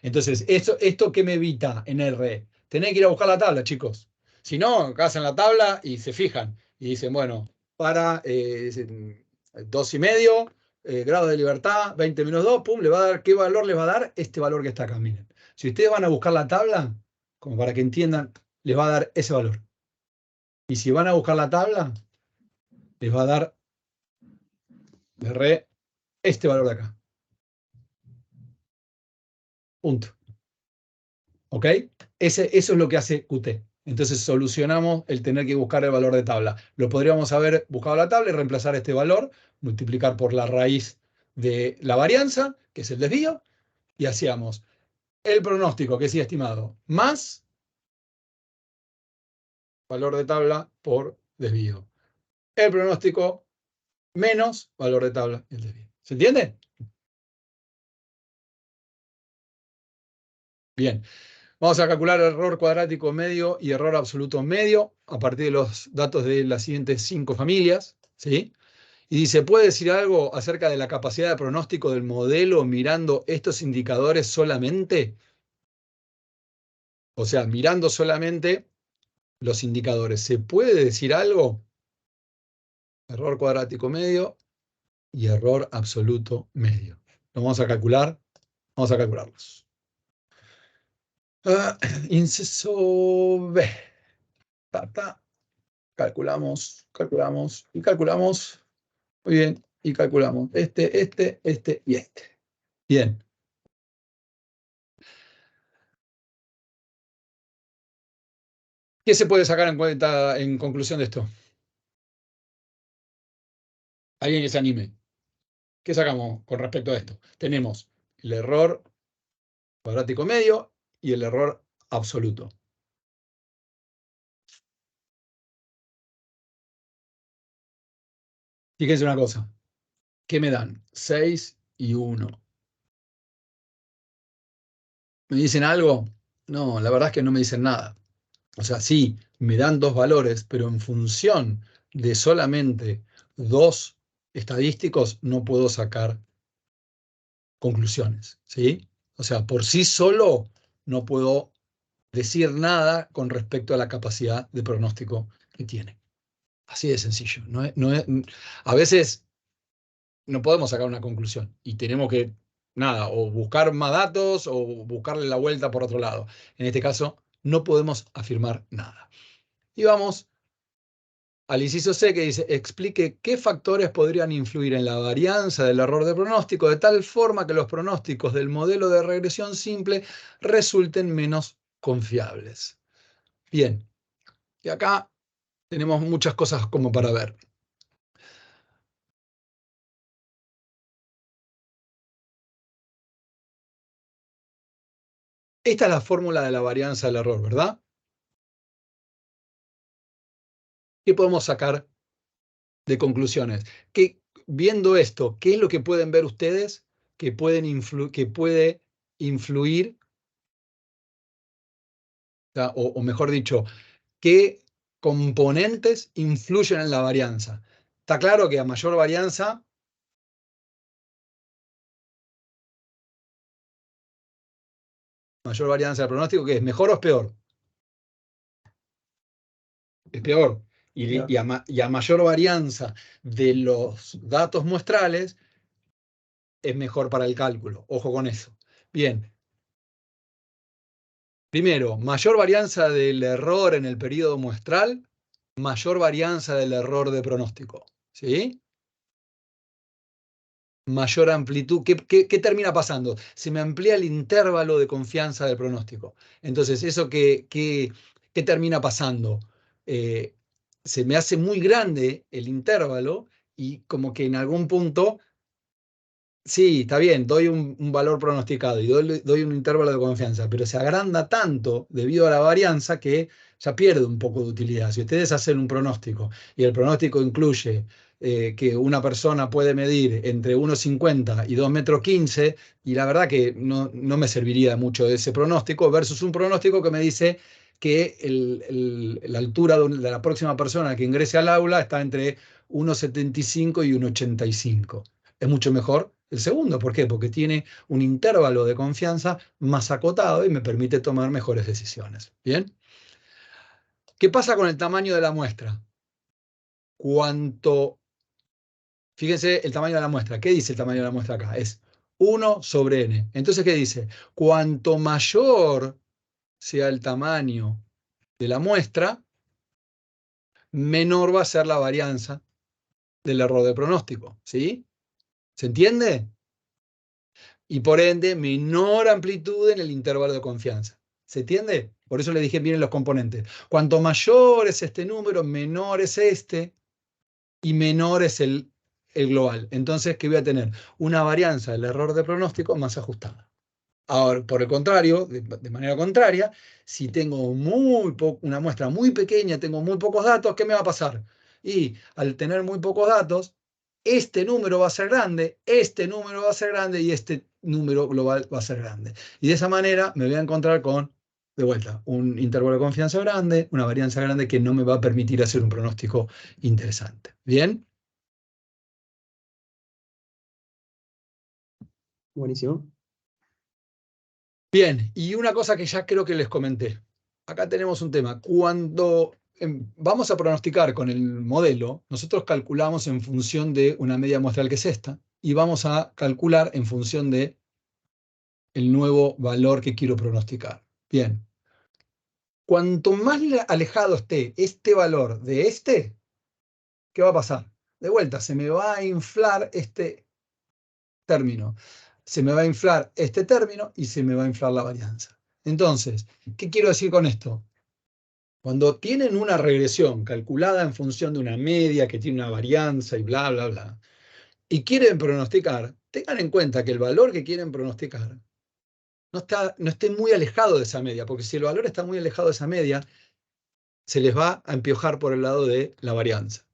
Entonces, ¿esto qué me evita en R? Tener que ir a buscar la tabla, chicos. Si no, acá hacen la tabla y se fijan. Y dicen, bueno, para 2 y medio, grado de libertad, 20 menos 2, pum, le va a dar, ¿qué valor les va a dar? Este valor que está acá, miren. Si ustedes van a buscar la tabla, como para que entiendan, les va a dar ese valor. Y si van a buscar la tabla, les va a dar R este valor de acá. Punto. ¿Ok? Eso es lo que hace QT. Entonces solucionamos el tener que buscar el valor de tabla. Lo podríamos haber buscado la tabla y reemplazar este valor, multiplicar por la raíz de la varianza, que es el desvío, y hacíamos el pronóstico, que sí estimado, más valor de tabla por desvío. El pronóstico menos valor de tabla y el desvío. ¿Se entiende? Bien. Vamos a calcular error cuadrático medio y error absoluto medio a partir de los datos de las siguientes 5 familias, ¿sí? Y dice, ¿puede decir algo acerca de la capacidad de pronóstico del modelo mirando estos indicadores solamente? O sea, mirando solamente los indicadores. ¿Se puede decir algo? Error cuadrático medio y error absoluto medio. Lo vamos a calcular. Vamos a calcularlos. Inciso B. Ta, ta. Calculamos, calculamos y calculamos. Muy bien. Y calculamos este y este. Bien. ¿Qué se puede sacar en cuenta en conclusión de esto? Alguien que se anime. ¿Qué sacamos con respecto a esto? Tenemos el error cuadrático medio y el error absoluto. Fíjense una cosa. ¿Qué me dan? 6 y 1. ¿Me dicen algo? No, la verdad es que no me dicen nada. O sea, sí, me dan 2 valores, pero en función de solamente 2 estadísticos no puedo sacar conclusiones, ¿sí? O sea, por sí solo no puedo decir nada con respecto a la capacidad de pronóstico que tiene. Así de sencillo. A veces no podemos sacar una conclusión y tenemos que, nada, o buscar más datos o buscarle la vuelta por otro lado. En este caso, no podemos afirmar nada. Y vamos al inciso C, que dice, explique qué factores podrían influir en la varianza del error de pronóstico de tal forma que los pronósticos del modelo de regresión simple resulten menos confiables. Bien, y acá tenemos muchas cosas como para ver. Esta es la fórmula de la varianza del error, ¿verdad? ¿Qué podemos sacar de conclusiones? Viendo esto, ¿qué es lo que pueden ver ustedes que puede influir, o mejor dicho, qué componentes influyen en la varianza? Está claro que a mayor varianza, del pronóstico, ¿qué es? ¿Mejor o es peor? Es peor. y a mayor varianza de los datos muestrales, es mejor para el cálculo. Ojo con eso. Bien. Primero, mayor varianza del error en el periodo muestral, mayor varianza del error de pronóstico. ¿Sí? Mayor amplitud. ¿Qué termina pasando? Se me amplía el intervalo de confianza del pronóstico. Entonces, ¿eso qué termina pasando? Se me hace muy grande el intervalo y como que en algún punto, sí, está bien, doy un valor pronosticado y doy un intervalo de confianza, pero se agranda tanto debido a la varianza que ya pierde un poco de utilidad. Si ustedes hacen un pronóstico y el pronóstico incluye que una persona puede medir entre 1,50 y 2,15 m, y la verdad que no me serviría mucho ese pronóstico versus un pronóstico que me dice que la altura de la próxima persona que ingrese al aula está entre 1,75 y 1,85. Es mucho mejor el segundo. ¿Por qué? Porque tiene un intervalo de confianza más acotado y me permite tomar mejores decisiones. ¿Bien? ¿Qué pasa con el tamaño de la muestra? Fíjense el tamaño de la muestra. ¿Qué dice el tamaño de la muestra acá? Es 1 sobre n. Entonces, ¿qué dice? Cuanto mayor sea el tamaño de la muestra, menor va a ser la varianza del error de pronóstico. ¿Sí? ¿Se entiende? Y por ende, menor amplitud en el intervalo de confianza. ¿Se entiende? Por eso le dije bien los componentes. Cuanto mayor es este número, menor es este, y menor es el global. Entonces, ¿qué voy a tener? Una varianza del error de pronóstico más ajustada. Ahora, por el contrario, de manera contraria, si tengo una muestra muy pequeña, tengo muy pocos datos, ¿qué me va a pasar? Y al tener muy pocos datos, este número va a ser grande, este número va a ser grande y este número global va a ser grande. Y de esa manera me voy a encontrar con, de vuelta, un intervalo de confianza grande, una varianza grande que no me va a permitir hacer un pronóstico interesante. ¿Bien? Buenísimo. Bien, y una cosa que ya creo que les comenté. Acá tenemos un tema. Cuando vamos a pronosticar con el modelo, nosotros calculamos en función de una media muestral que es esta, y vamos a calcular en función de el nuevo valor que quiero pronosticar. Bien. Cuanto más alejado esté este valor de este, ¿qué va a pasar? De vuelta, se me va a inflar este término. Se me va a inflar este término y se me va a inflar la varianza. Entonces, ¿qué quiero decir con esto? Cuando tienen una regresión calculada en función de una media que tiene una varianza y bla, bla, bla, y quieren pronosticar, tengan en cuenta que el valor que quieren pronosticar no esté muy alejado de esa media, porque si el valor está muy alejado de esa media, se les va a empiojar por el lado de la varianza.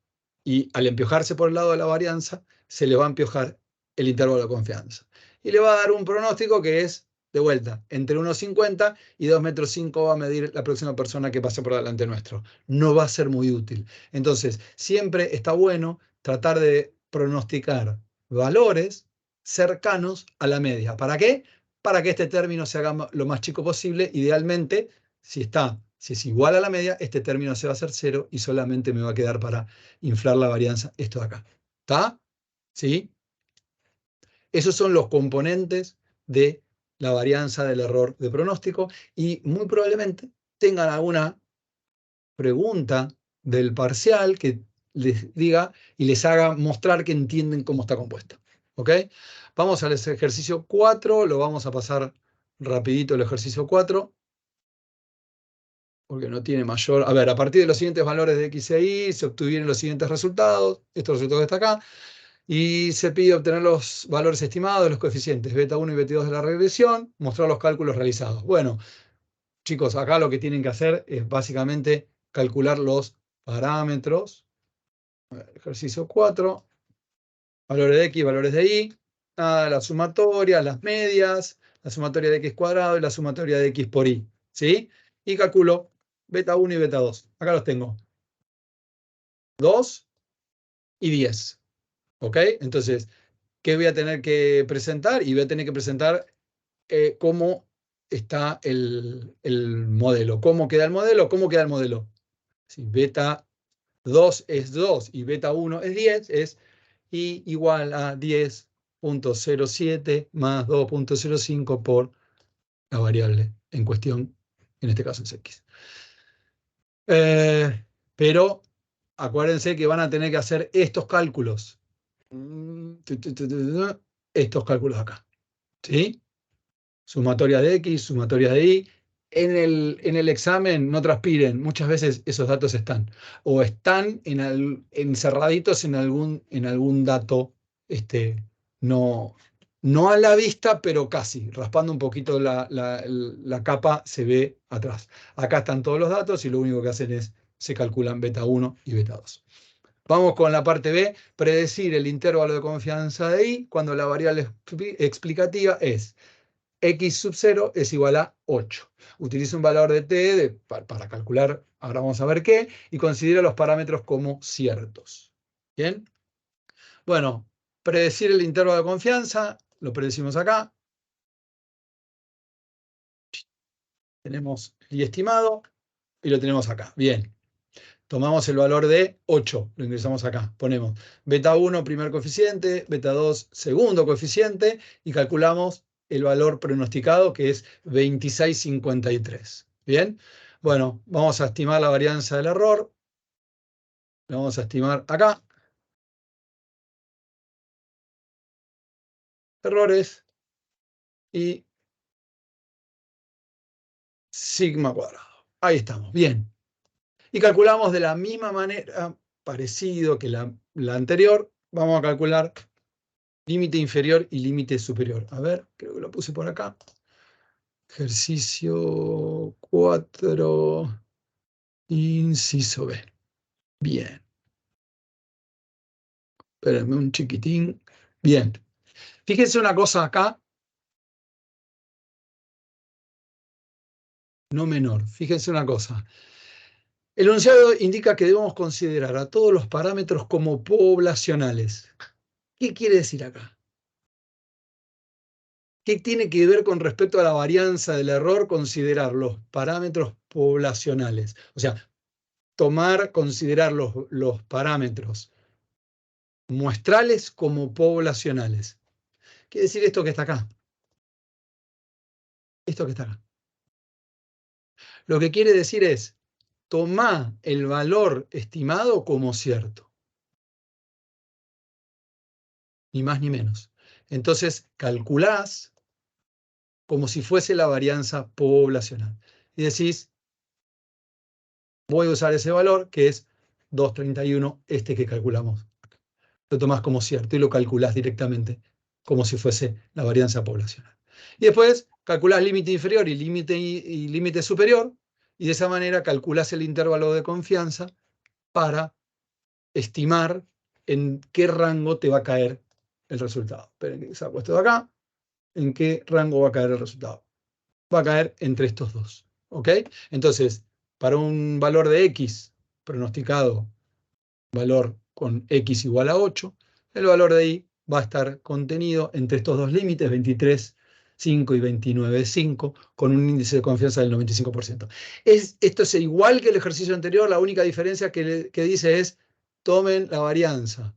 Y al empiojarse por el lado de la varianza, se le va a empiojar el intervalo de confianza. Y le va a dar un pronóstico que es, de vuelta, entre 1,50 y 2,5 m va a medir la próxima persona que pase por delante nuestro. No va a ser muy útil. Entonces, siempre está bueno tratar de pronosticar valores cercanos a la media. ¿Para qué? Para que este término se haga lo más chico posible. Idealmente, si es igual a la media, este término se va a hacer 0 y solamente me va a quedar para inflar la varianza esto de acá. ¿Está? ¿Sí? Esos son los componentes de la varianza del error de pronóstico y muy probablemente tengan alguna pregunta del parcial que les diga y les haga mostrar que entienden cómo está compuesta. ¿Ok? Vamos al ejercicio 4, lo vamos a pasar rapidito el ejercicio 4. Porque no tiene mayor. A ver, a partir de los siguientes valores de X e Y se obtuvieron los siguientes resultados. Estos resultados que está acá. Y se pide obtener los valores estimados de los coeficientes beta 1 y beta 2 de la regresión, mostrar los cálculos realizados. Bueno, chicos, acá lo que tienen que hacer es básicamente calcular los parámetros. Ejercicio 4. Valores de X, valores de Y. La sumatoria, las medias, la sumatoria de X cuadrado y la sumatoria de X por Y. ¿Sí? Y calculo beta 1 y beta 2. Acá los tengo. 2 y 10. ¿Ok? Entonces, ¿qué voy a tener que presentar? Y voy a tener que presentar cómo está el modelo. ¿Cómo queda el modelo? ¿Cómo queda el modelo? Sí, beta 2 es 2 y beta 1 es 10, es I igual a 10.07 más 2.05 por la variable en cuestión, en este caso es X. Pero acuérdense que van a tener que hacer estos cálculos. Estos cálculos acá. ¿Sí? Sumatorias de X, sumatorias de Y. En el examen no transpiren, muchas veces esos datos están. O están encerraditos en algún dato, no a la vista, pero casi. Raspando un poquito la capa se ve atrás. Acá están todos los datos y lo único que hacen es, se calculan beta 1 y beta 2. Vamos con la parte B, predecir el intervalo de confianza de I cuando la variable explicativa es X sub 0 es igual a 8. Utiliza un valor de T para calcular, ahora vamos a ver qué, y considera los parámetros como ciertos. ¿Bien? Bueno, predecir el intervalo de confianza, lo predecimos acá. Tenemos el I estimado y lo tenemos acá. Bien. Tomamos el valor de 8, lo ingresamos acá. Ponemos beta 1, primer coeficiente, beta 2, segundo coeficiente, y calculamos el valor pronosticado, que es 26,53. ¿Bien? Bueno, vamos a estimar la varianza del error. Lo vamos a estimar acá. Errores. Y sigma cuadrado. Ahí estamos. Bien. Y calculamos de la misma manera, parecido que la anterior. Vamos a calcular límite inferior y límite superior. A ver, creo que lo puse por acá. Ejercicio 4, inciso B. Bien. Espérenme un chiquitín. Bien. Fíjense una cosa acá. No menor. Fíjense una cosa. El enunciado indica que debemos considerar a todos los parámetros como poblacionales. ¿Qué quiere decir acá? ¿Qué tiene que ver con respecto a la varianza del error considerar los parámetros poblacionales? O sea, considerar los parámetros muestrales como poblacionales. Quiere decir esto que está acá. Esto que está acá. Lo que quiere decir es, tomá el valor estimado como cierto. Ni más ni menos. Entonces, calculás como si fuese la varianza poblacional. Y decís, voy a usar ese valor, que es 231, este que calculamos. Lo tomás como cierto y lo calculás directamente como si fuese la varianza poblacional. Y después calculás límite inferior y límite superior, y de esa manera calculás el intervalo de confianza para estimar en qué rango te va a caer el resultado. Esperen que saco esto de acá. ¿En qué rango va a caer el resultado? Va a caer entre estos dos. ¿Ok? Entonces, para un valor de X pronosticado, valor con X igual a 8, el valor de Y va a estar contenido entre estos dos límites, 23,5 y 29,5, con un índice de confianza del 95%. Esto es igual que el ejercicio anterior, la única diferencia que dice es, tomen la varianza,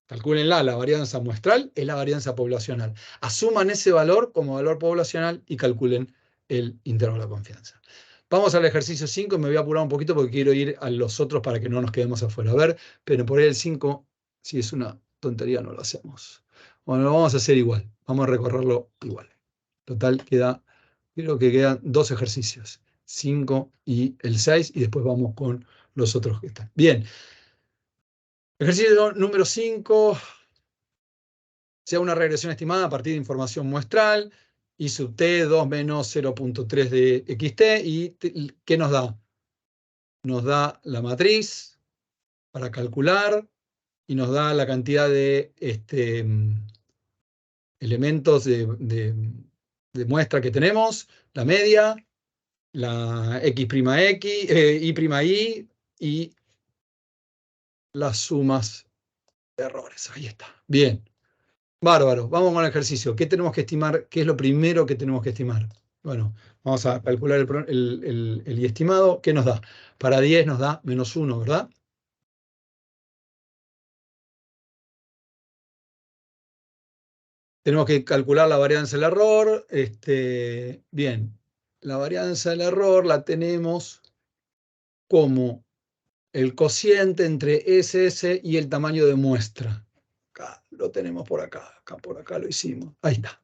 calcúlenla, la varianza muestral es la varianza poblacional. Asuman ese valor como valor poblacional y calculen el intervalo de confianza. Vamos al ejercicio 5, me voy a apurar un poquito porque quiero ir a los otros para que no nos quedemos afuera. A ver, pero por ahí el 5, si es una tontería, no lo hacemos. Bueno, lo vamos a hacer igual, vamos a recorrerlo igual. Total, creo que quedan 2 ejercicios, 5 y el 6, y después vamos con los otros que están. Bien, ejercicio número 5, sea una regresión estimada a partir de información muestral, I sub t 2 menos 0.3 de xt, y ¿qué nos da? Nos da la matriz para calcular y nos da la cantidad de elementos de muestra que tenemos, la media, la I', y las sumas de errores. Ahí está. Bien. Bárbaro. Vamos con el ejercicio. ¿Qué tenemos que estimar? ¿Qué es lo primero que tenemos que estimar? Bueno, vamos a calcular el I estimado. ¿Qué nos da? Para 10 nos da -1, ¿verdad? Tenemos que calcular la varianza del error. Bien, la varianza del error la tenemos como el cociente entre SS y el tamaño de muestra. Acá lo tenemos por acá por acá lo hicimos. Ahí está.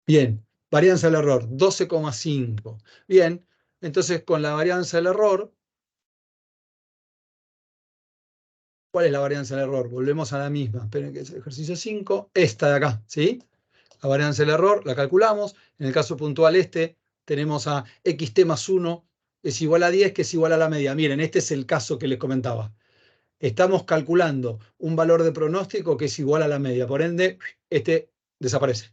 Bien, varianza del error, 12,5. Bien, entonces con la varianza del error, ¿cuál es la varianza del error? Volvemos a la misma. Esperen que es el ejercicio 5, esta de acá, ¿sí? La varianza del error la calculamos. En el caso puntual tenemos a xt más 1 es igual a 10, que es igual a la media. Miren, este es el caso que les comentaba. Estamos calculando un valor de pronóstico que es igual a la media. Por ende, este desaparece.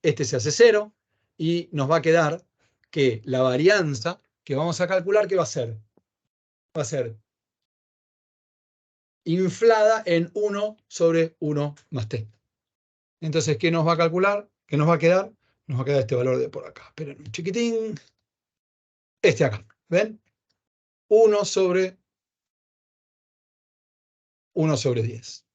Este se hace 0 y nos va a quedar que la varianza que vamos a calcular, ¿qué va a ser? Va a ser inflada en 1 sobre 1 más t. Entonces, ¿qué nos va a calcular? ¿Qué nos va a quedar? Nos va a quedar este valor de por acá. Esperen un chiquitín. Este acá. ¿Ven? 1 sobre 10.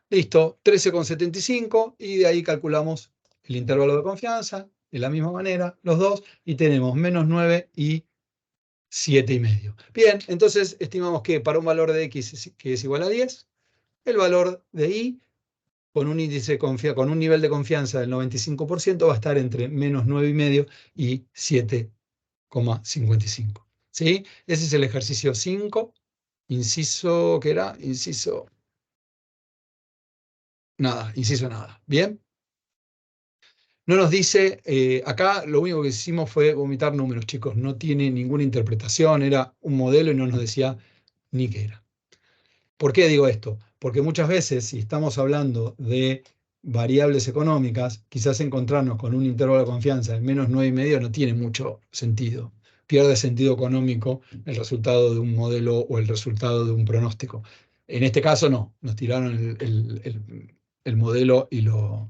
Listo, 13,75 y de ahí calculamos el intervalo de confianza de la misma manera, los dos, y tenemos menos 9 y 7,5. Bien, entonces estimamos que para un valor de x que es igual a 10, el valor de y con un índice con un nivel de confianza del 95% va a estar entre menos 9,5 y 7,55. ¿Sí? Ese es el ejercicio 5, inciso, ¿qué era? Inciso nada. ¿Bien? No nos dice, acá lo único que hicimos fue vomitar números, chicos, no tiene ninguna interpretación, era un modelo y no nos decía ni qué era. ¿Por qué digo esto? Porque muchas veces, si estamos hablando de variables económicas, quizás encontrarnos con un intervalo de confianza de menos 9,5 no tiene mucho sentido. Pierde sentido económico el resultado de un modelo o el resultado de un pronóstico. En este caso no, nos tiraron el modelo y lo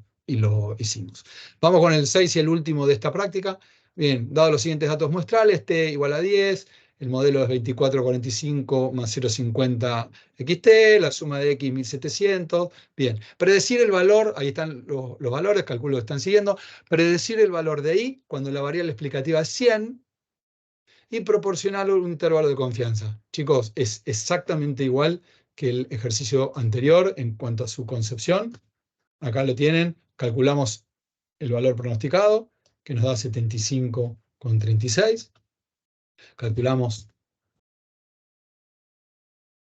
hicimos. Vamos con el 6 y el último de esta práctica. Bien, dados los siguientes datos muestrales, t igual a 10, el modelo es 2445 más 0,50 xt, la suma de x 1700. Bien, predecir el valor, ahí están los valores, calculo que están siguiendo. Predecir el valor de y cuando la variable explicativa es 100 y proporcionar un intervalo de confianza. Chicos, es exactamente igual que el ejercicio anterior en cuanto a su concepción. Acá lo tienen, calculamos el valor pronosticado, que nos da 75,36. Calculamos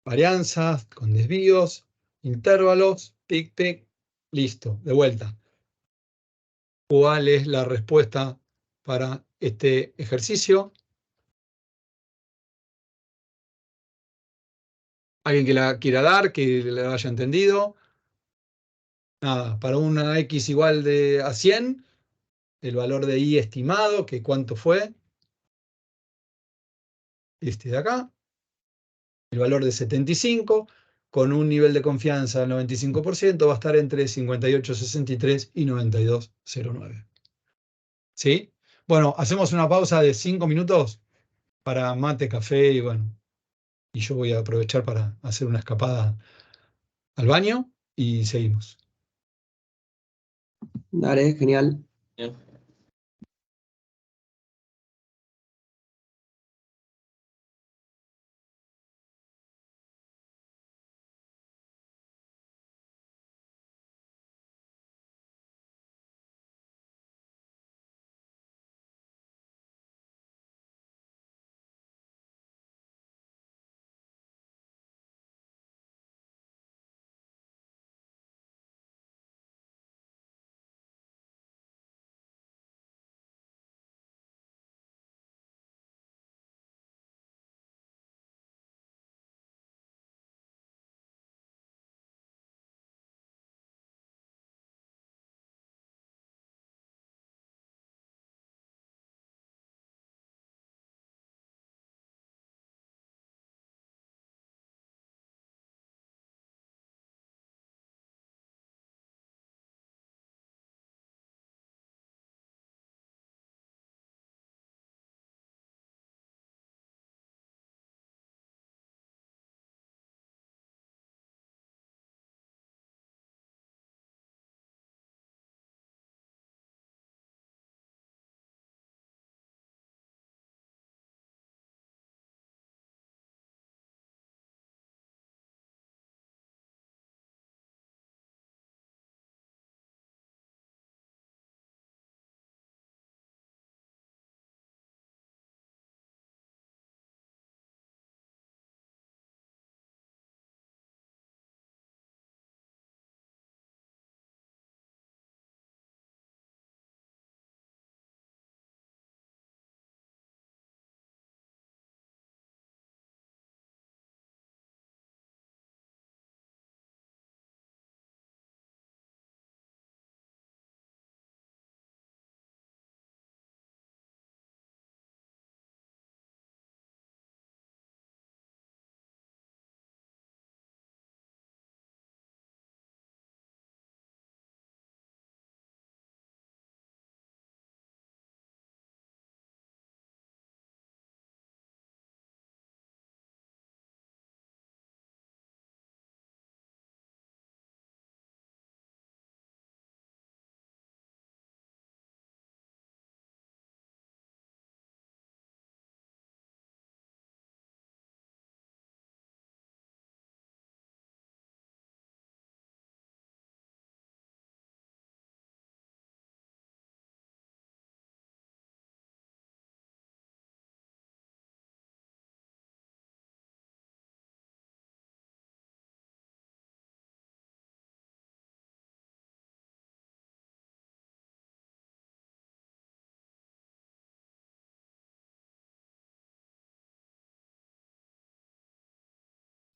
varianzas con desvíos, intervalos, pic, pic, listo, de vuelta. ¿Cuál es la respuesta para este ejercicio? ¿Alguien que la quiera dar, que la haya entendido? Nada, para una x igual a 100, el valor de y estimado, que cuánto fue, este de acá, el valor de 75, con un nivel de confianza del 95%, va a estar entre 58,63 y 92,09. ¿Sí? Bueno, hacemos una pausa de 5 minutos para mate, café y bueno, y yo voy a aprovechar para hacer una escapada al baño y seguimos. Dale, genial. Bien.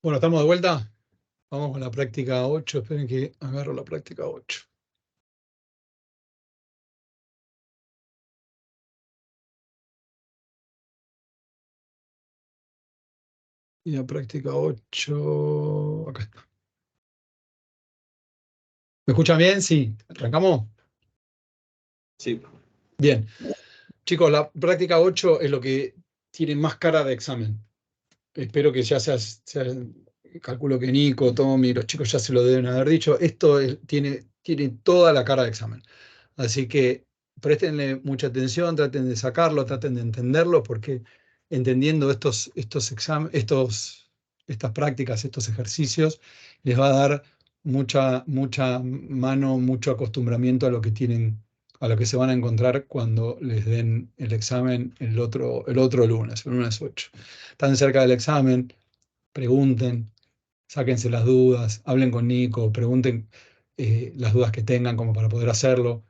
Bueno, ¿estamos de vuelta? Vamos con la práctica 8. Esperen que agarro la práctica 8. Y la práctica 8, acá está. ¿Me escuchan bien? Sí. ¿Arrancamos? Sí. Bien. Chicos, la práctica 8 es lo que tiene más cara de examen. Espero que ya calculo que Nico, Tommy, los chicos ya se lo deben haber dicho. Esto tiene toda la cara de examen. Así que préstenle mucha atención, traten de sacarlo, traten de entenderlo, porque entendiendo estas prácticas, estos ejercicios, les va a dar mucha mano, mucho acostumbramiento a lo que tienen, a lo que se van a encontrar cuando les den el examen el otro lunes, el lunes 8. Están cerca del examen, pregunten, sáquense las dudas, hablen con Nico, pregunten las dudas que tengan como para poder hacerlo.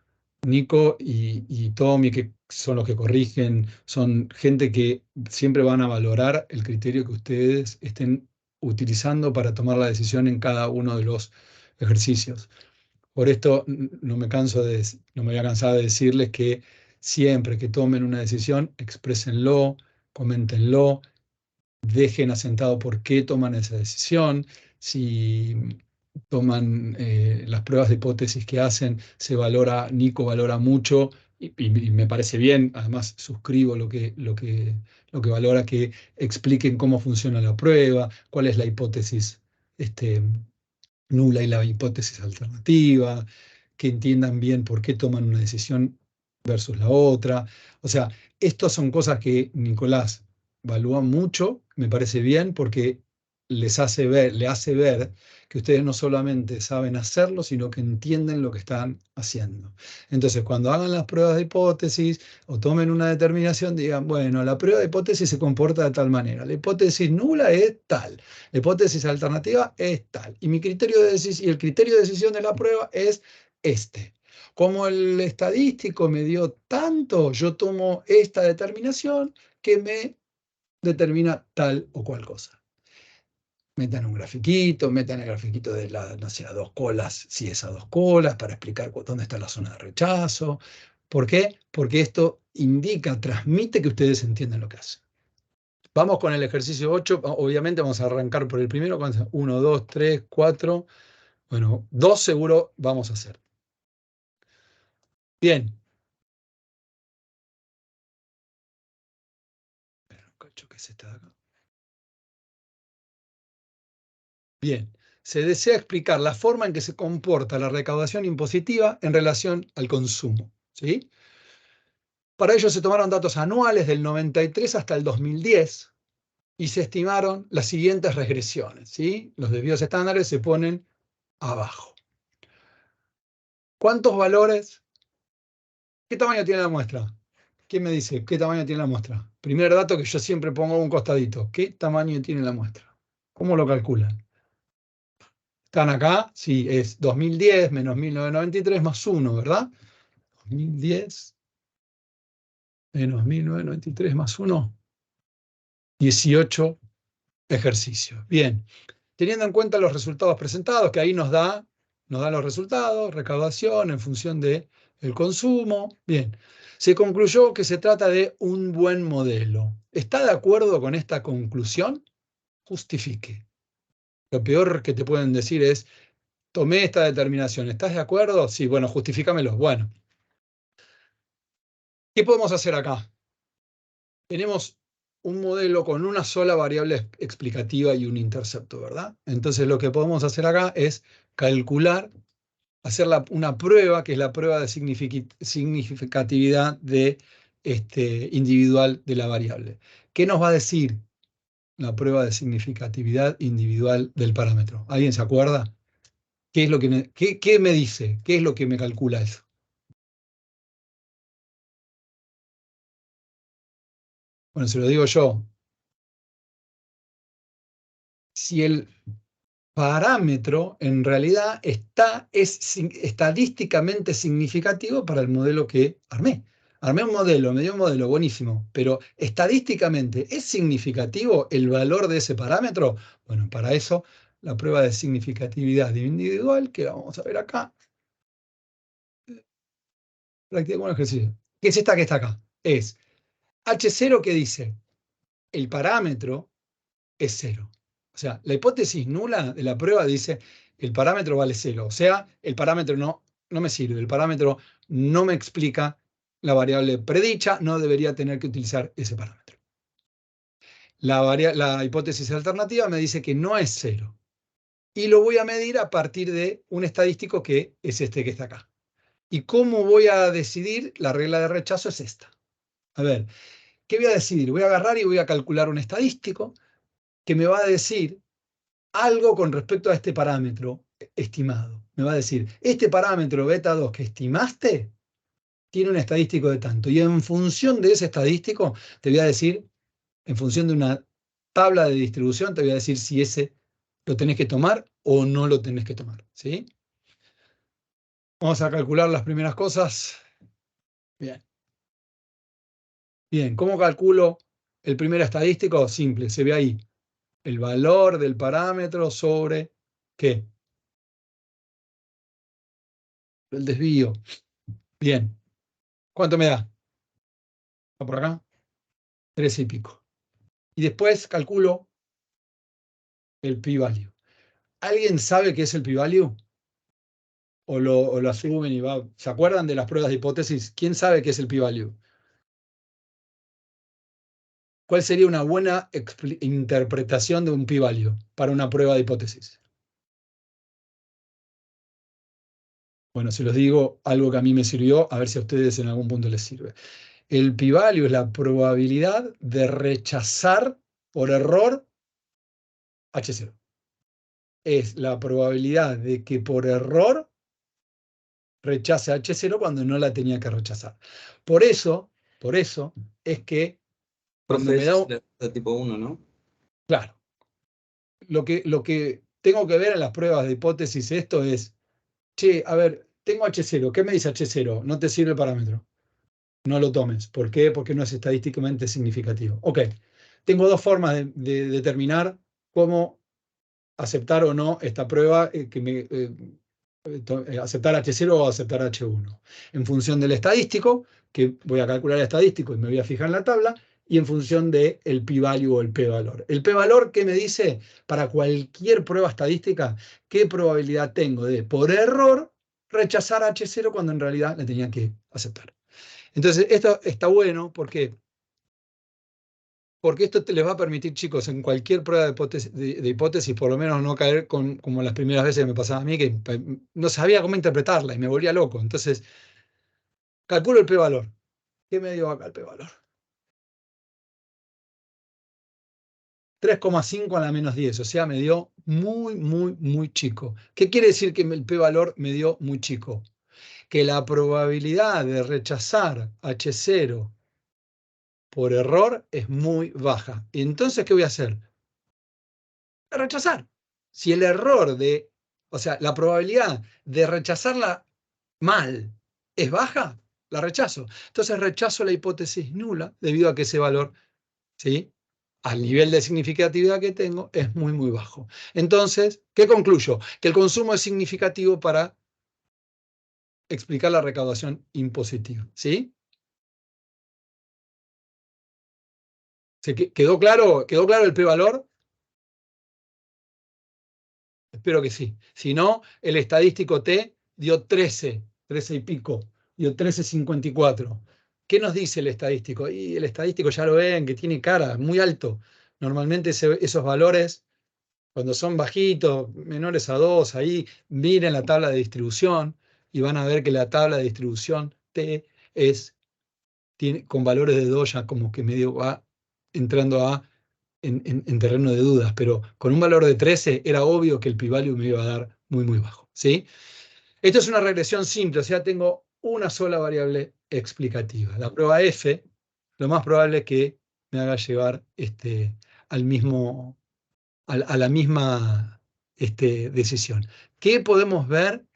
Nico y Tommy, que son los que corrigen, son gente que siempre van a valorar el criterio que ustedes estén utilizando para tomar la decisión en cada uno de los ejercicios. Por esto no me voy a cansar de decirles que siempre que tomen una decisión, exprésenlo, coméntenlo, dejen asentado por qué toman esa decisión, si toman las pruebas de hipótesis que hacen, Nico valora mucho y me parece bien, además suscribo lo que valora, que expliquen cómo funciona la prueba, cuál es la hipótesis nula y la hipótesis alternativa, que entiendan bien por qué toman una decisión versus la otra. O sea, estas son cosas que Nicolás valúa mucho, me parece bien, porque le hace ver que ustedes no solamente saben hacerlo, sino que entienden lo que están haciendo. Entonces, cuando hagan las pruebas de hipótesis o tomen una determinación, digan, bueno, la prueba de hipótesis se comporta de tal manera, la hipótesis nula es tal, la hipótesis alternativa es tal, y y el criterio de decisión de la prueba es este. Como el estadístico me dio tanto, yo tomo esta determinación que me determina tal o cual cosa. Metan un grafiquito, metan el grafiquito de no sé, a 2 colas, si es a 2 colas, para explicar dónde está la zona de rechazo. ¿Por qué? Porque esto indica, transmite que ustedes entienden lo que hacen. Vamos con el ejercicio 8. Obviamente vamos a arrancar por el primero. 1, 2, 3, 4. Bueno, 2 seguro vamos a hacer. Bien. ¿Qué es esta de acá? Bien. Se desea explicar la forma en que se comporta la recaudación impositiva en relación al consumo. ¿Sí? Para ello se tomaron datos anuales del 93 hasta el 2010 y se estimaron las siguientes regresiones. ¿Sí? Los desvíos estándares se ponen abajo. ¿Cuántos valores? ¿Qué tamaño tiene la muestra? ¿Quién me dice qué tamaño tiene la muestra? Primer dato que yo siempre pongo a un costadito. ¿Qué tamaño tiene la muestra? ¿Cómo lo calculan? ¿Están acá? Sí, es 2010 menos 1993 más 1, ¿verdad? 2010 menos 1993 más 1. 18 ejercicios. Bien. Teniendo en cuenta los resultados presentados, que ahí nos da los resultados, recaudación en función del consumo. Bien. Se concluyó que se trata de un buen modelo. ¿Está de acuerdo con esta conclusión? Justifique. Lo peor que te pueden decir es, tomé esta determinación. ¿Estás de acuerdo? Sí, bueno, justifícamelo. Bueno, ¿qué podemos hacer acá? Tenemos un modelo con una sola variable explicativa y un intercepto, ¿verdad? Entonces lo que podemos hacer acá es calcular, hacer una prueba, que es la prueba de significatividad individual de la variable. ¿Qué nos va a decir la prueba de significatividad individual del parámetro? ¿Alguien se acuerda? ¿Qué es lo que qué me dice? ¿Qué es lo que me calcula eso? Bueno, se lo digo yo. Si el parámetro en realidad es estadísticamente significativo para el modelo que armé. Armé un modelo, me dio un modelo buenísimo, pero estadísticamente, ¿es significativo el valor de ese parámetro? Bueno, para eso, la prueba de significatividad individual, que la vamos a ver acá, practica un ejercicio. ¿Qué es esta que está acá? Es H0 que dice, el parámetro es 0. O sea, la hipótesis nula de la prueba dice, el parámetro vale 0. O sea, el parámetro no me sirve, el parámetro no me explica la variable predicha, no debería tener que utilizar ese parámetro. La hipótesis alternativa me dice que no es 0. Y lo voy a medir a partir de un estadístico que es este que está acá. ¿Y cómo voy a decidir? La regla de rechazo es esta. A ver, ¿qué voy a decidir? Voy a agarrar y voy a calcular un estadístico que me va a decir algo con respecto a este parámetro estimado. Me va a decir, este parámetro beta 2 que estimaste tiene un estadístico de tanto. Y en función de ese estadístico, te voy a decir, en función de una tabla de distribución, te voy a decir si ese lo tenés que tomar o no lo tenés que tomar. ¿Sí? Vamos a calcular las primeras cosas. Bien. Bien, ¿cómo calculo el primer estadístico? Simple, se ve ahí. El valor del parámetro sobre, ¿qué? El desvío. Bien. ¿Cuánto me da? ¿Está por acá? 13 y pico. Y después calculo el p-value. ¿Alguien sabe qué es el p-value? ¿O lo asumen y va? ¿Se acuerdan de las pruebas de hipótesis? ¿Quién sabe qué es el p-value? ¿Cuál sería una buena interpretación de un p-value para una prueba de hipótesis? Bueno, se los digo algo que a mí me sirvió, a ver si a ustedes en algún punto les sirve. El p-value es la probabilidad de rechazar por error H0. Es la probabilidad de que por error rechace H0 cuando no la tenía que rechazar. Por eso es que cuando Profe, me da, eso es de tipo 1, ¿no? claro, lo que tengo que ver en las pruebas de hipótesis esto es, che, a ver, tengo H0, ¿qué me dice H0? No te sirve el parámetro. No lo tomes. ¿Por qué? Porque no es estadísticamente significativo. Ok, tengo dos formas de determinar cómo aceptar o no esta prueba, aceptar H0 o aceptar H1. En función del estadístico, que voy a calcular el estadístico y me voy a fijar en la tabla, y en función del p-value o el p-valor. El p-valor, ¿qué me dice? Para cualquier prueba estadística, ¿qué probabilidad tengo de, por error, rechazar H0 cuando en realidad le tenía que aceptar? Entonces, esto está bueno porque esto les va a permitir, chicos, en cualquier prueba de hipótesis, por lo menos no caer como las primeras veces que me pasaba a mí, que no sabía cómo interpretarla y me volvía loco. Entonces, calculo el p-valor. ¿Qué me dio acá el p-valor? 3,5 a la menos 10, o sea, me dio muy, muy, muy chico. ¿Qué quiere decir que el p-valor me dio muy chico? Que la probabilidad de rechazar H0 por error es muy baja. ¿Y entonces qué voy a hacer? Rechazar. Si el error o sea, la probabilidad de rechazarla mal es baja, la rechazo. Entonces rechazo la hipótesis nula debido a que ese valor, ¿sí?, al nivel de significatividad que tengo, es muy, muy bajo. Entonces, ¿qué concluyo? Que el consumo es significativo para explicar la recaudación impositiva. ¿Sí? ¿Quedó claro? ¿Quedó claro el p-valor? Espero que sí. Si no, el estadístico T dio 13 y pico, dio 13,54. ¿Qué nos dice el estadístico? Y el estadístico ya lo ven, que tiene cara, muy alto. Normalmente esos valores, cuando son bajitos, menores a 2, ahí miren la tabla de distribución y van a ver que la tabla de distribución T con valores de 2 ya como que medio va entrando en terreno de dudas, pero con un valor de 13 era obvio que el p-value me iba a dar muy, muy bajo. ¿Sí? Esto es una regresión simple, o sea, tengo una sola variable explicativa. La prueba F, lo más probable es que me haga llevar a la misma decisión. ¿Qué podemos ver,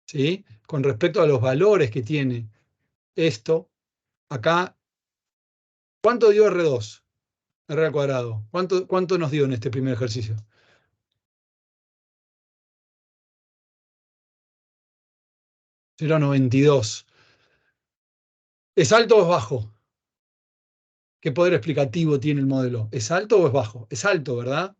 ¿sí?, con respecto a los valores que tiene esto acá, ¿cuánto dio R2? R al cuadrado. ¿Cuánto nos dio en este primer ejercicio? 0,92. ¿Es alto o es bajo? ¿Qué poder explicativo tiene el modelo? ¿Es alto o es bajo? Es alto, ¿verdad?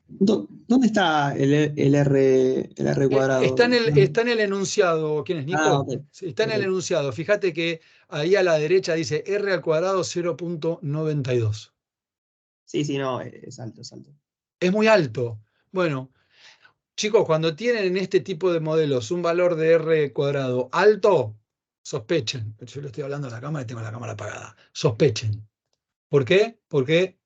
¿Dónde está el R cuadrado? Está en el enunciado. ¿Quién es, Nico? Ok. Sí, está en el Ok. enunciado. Fíjate que ahí a la derecha dice R al cuadrado 0,92. Sí, no, es alto, es alto. Es muy alto. Bueno, chicos, cuando tienen en este tipo de modelos un valor de R cuadrado alto, sospechen. Yo le estoy hablando a la cámara y tengo la cámara apagada. Sospechen. ¿Por qué? Porque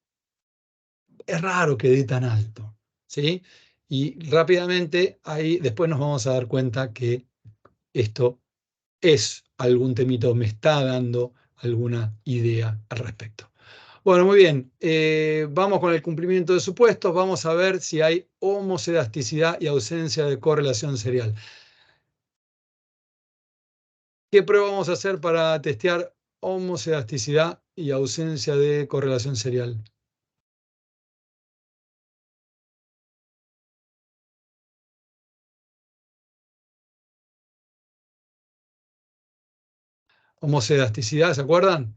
es raro que dé tan alto, ¿sí? Y rápidamente ahí después nos vamos a dar cuenta que esto es algún temito, me está dando alguna idea al respecto. Bueno, muy bien. Vamos con el cumplimiento de supuestos. Vamos a ver si hay homocedasticidad y ausencia de correlación serial. ¿Qué prueba vamos a hacer para testear homocedasticidad y ausencia de correlación serial? Homocedasticidad, ¿se acuerdan?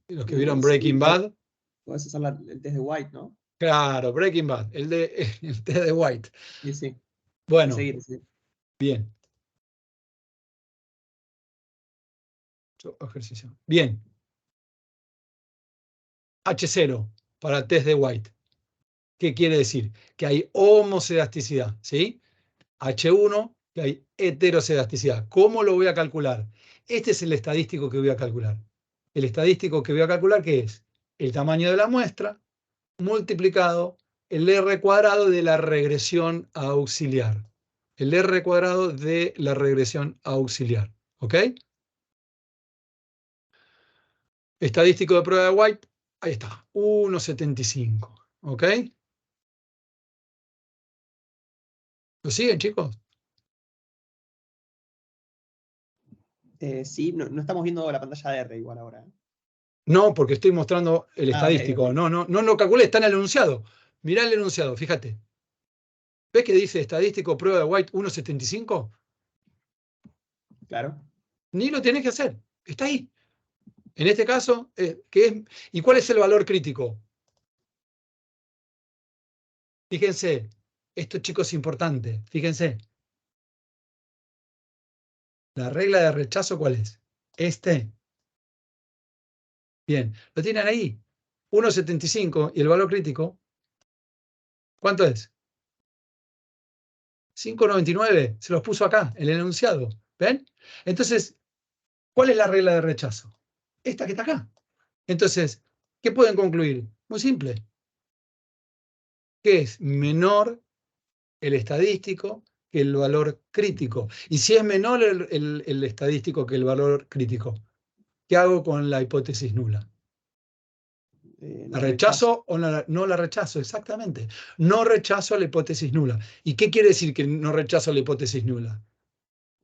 Los que vieron Sí, Breaking Bad. puedes usar el test de White, ¿no? Claro, Breaking Bad, el té de White. Sí. Bueno, Seguir. bien. Ejercicio. Bien. H0 para test de White. ¿Qué quiere decir? Que hay homocedasticidad, ¿sí? H1, que hay heterocedasticidad. ¿Cómo lo voy a calcular? Este es el estadístico que voy a calcular. El estadístico que voy a calcular, ¿qué es? El tamaño de la muestra multiplicado el R cuadrado de la regresión auxiliar. El R cuadrado de la regresión auxiliar. ¿Ok? Estadístico de prueba de White, ahí está, 1,75. ¿Ok? ¿Lo siguen, chicos? Sí, no estamos viendo la pantalla de R igual ahora. No, porque estoy mostrando el Ah, ok, estadístico. ok. No lo calculé, está en el enunciado. Mirá el enunciado, fíjate. ¿Ves que dice estadístico prueba de White 1,75? Claro. Ni lo tenés que hacer, está ahí. En este caso, ¿y cuál es el valor crítico? Fíjense, esto, chicos, es importante. Fíjense. La regla de rechazo, ¿cuál es? Bien, lo tienen ahí. 1,75 y el valor crítico, ¿cuánto es? 5,99. Se los puso acá, en el enunciado. ¿Ven? Entonces, ¿cuál es la regla de rechazo? Esta que está acá. Entonces, ¿qué pueden concluir? Muy simple. Que es menor el estadístico que el valor crítico. Y si es menor el estadístico que el valor crítico, ¿qué hago con la hipótesis nula? ¿La La rechazo o no la rechazo? Exactamente. No rechazo la hipótesis nula. ¿Y qué quiere decir que no rechazo la hipótesis nula?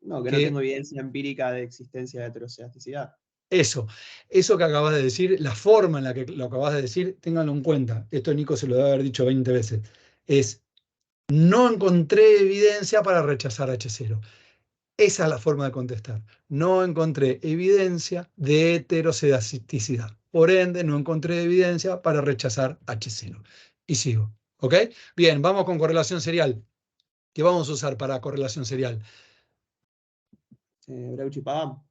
No, que no Que tengo evidencia empírica de existencia de heterocedasticidad. eso que acabas de decir, la forma en la que lo acabas de decir, ténganlo en cuenta. Esto Nico se lo debe haber dicho 20 veces. Es, no encontré evidencia para rechazar H0. Esa es la forma de contestar. No encontré evidencia de heterocedasticidad. Por ende, no encontré evidencia para rechazar H0. Y sigo. ¿Ok? Bien, vamos con correlación serial. ¿Qué vamos a usar para correlación serial? Breuch y Pagam.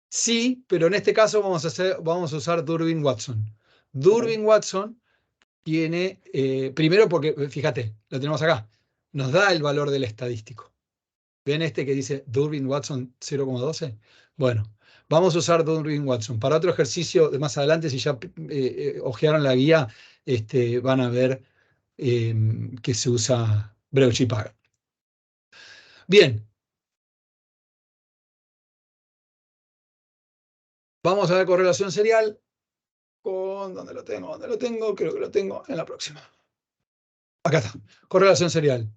Sí, pero en este caso vamos a usar Durbin-Watson. Ok. Durbin-Watson tiene, primero porque, fíjate, lo tenemos acá, nos da el valor del estadístico. ¿Ven este que dice Durbin-Watson 0,12? Bueno, vamos a usar Durbin-Watson. Para otro ejercicio de más adelante, si ya ojearon la guía, van a ver que se usa Breuch y Pagam. Bien, vamos a ver correlación serial con, ¿dónde lo tengo? ¿Dónde lo tengo? Creo que lo tengo en la próxima. Acá está, correlación serial.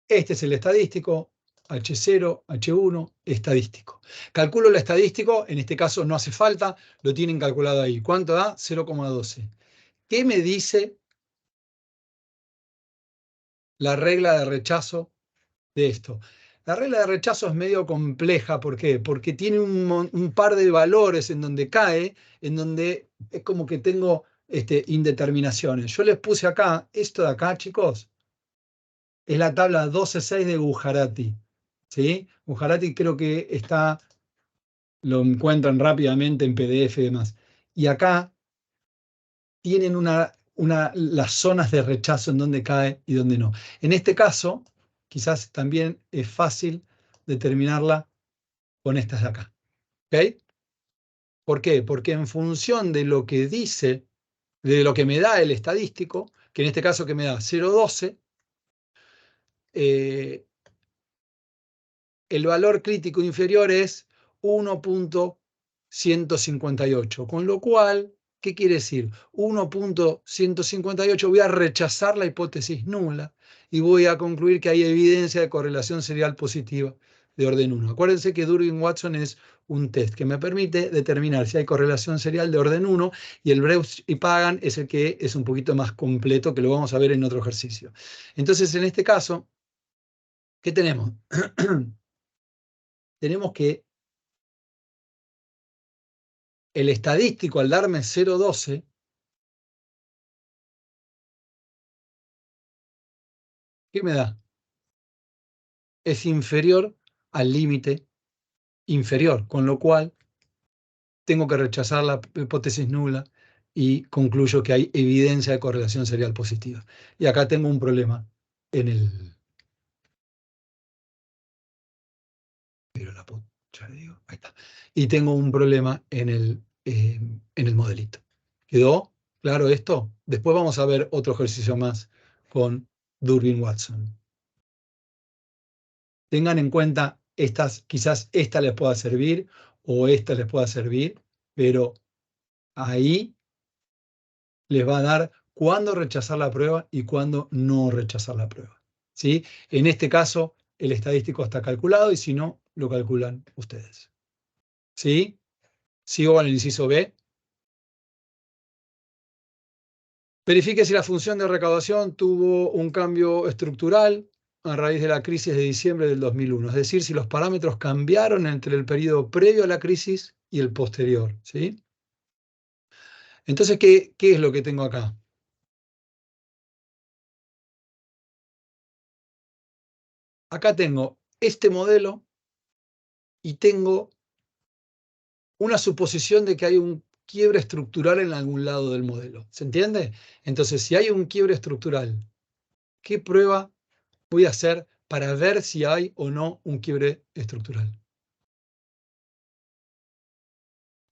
Este es el estadístico, H0, H1, estadístico. Calculo el estadístico, en este caso no hace falta, lo tienen calculado ahí. ¿Cuánto da? 0,12. ¿Qué me dice la regla de rechazo de esto? La regla de rechazo es medio compleja. ¿Por qué? Porque tiene un par de valores en donde cae, en donde es como que tengo indeterminaciones. Yo les puse acá, esto de acá, chicos, es la tabla 12.6 de Gujarati. ¿Sí? Gujarati creo que está, lo encuentran rápidamente en PDF y demás. Y acá tienen las zonas de rechazo en donde cae y donde no. En este caso, quizás también es fácil determinarla con estas de acá. ¿Ok? ¿Por qué? Porque en función de lo que dice, de lo que me da el estadístico, que en este caso que me da 0,12, el valor crítico inferior es 1.158, con lo cual, ¿qué quiere decir? 1.158 voy a rechazar la hipótesis nula y voy a concluir que hay evidencia de correlación serial positiva de orden 1. Acuérdense que Durbin-Watson es un test que me permite determinar si hay correlación serial de orden 1 y el Breusch y Pagan es el que es un poquito más completo, que lo vamos a ver en otro ejercicio. Entonces, en este caso, ¿qué tenemos? Tenemos que el estadístico, al darme 0,12, ¿qué me da? Es inferior al límite inferior, con lo cual tengo que rechazar la hipótesis nula y concluyo que hay evidencia de correlación serial positiva. Y acá tengo un problema en el... Pero la pucha, digo, ahí está. Y tengo un problema en el modelito. ¿Quedó claro esto? Después vamos a ver otro ejercicio más con Durbin-Watson. Tengan en cuenta estas, quizás esta les pueda servir o esta les pueda servir, pero ahí les va a dar cuándo rechazar la prueba y cuándo no rechazar la prueba. ¿Sí? En este caso, el estadístico está calculado y si no, lo calculan ustedes. ¿Sí? Sigo con el inciso B. Verifique si la función de recaudación tuvo un cambio estructural a raíz de la crisis de diciembre del 2001. Es decir, si los parámetros cambiaron entre el periodo previo a la crisis y el posterior. ¿Sí? Entonces, ¿qué es lo que tengo acá? Acá tengo este modelo y tengo una suposición de que hay un quiebre estructural en algún lado del modelo. ¿Se entiende? Entonces, si hay un quiebre estructural, ¿qué prueba voy a hacer para ver si hay o no un quiebre estructural?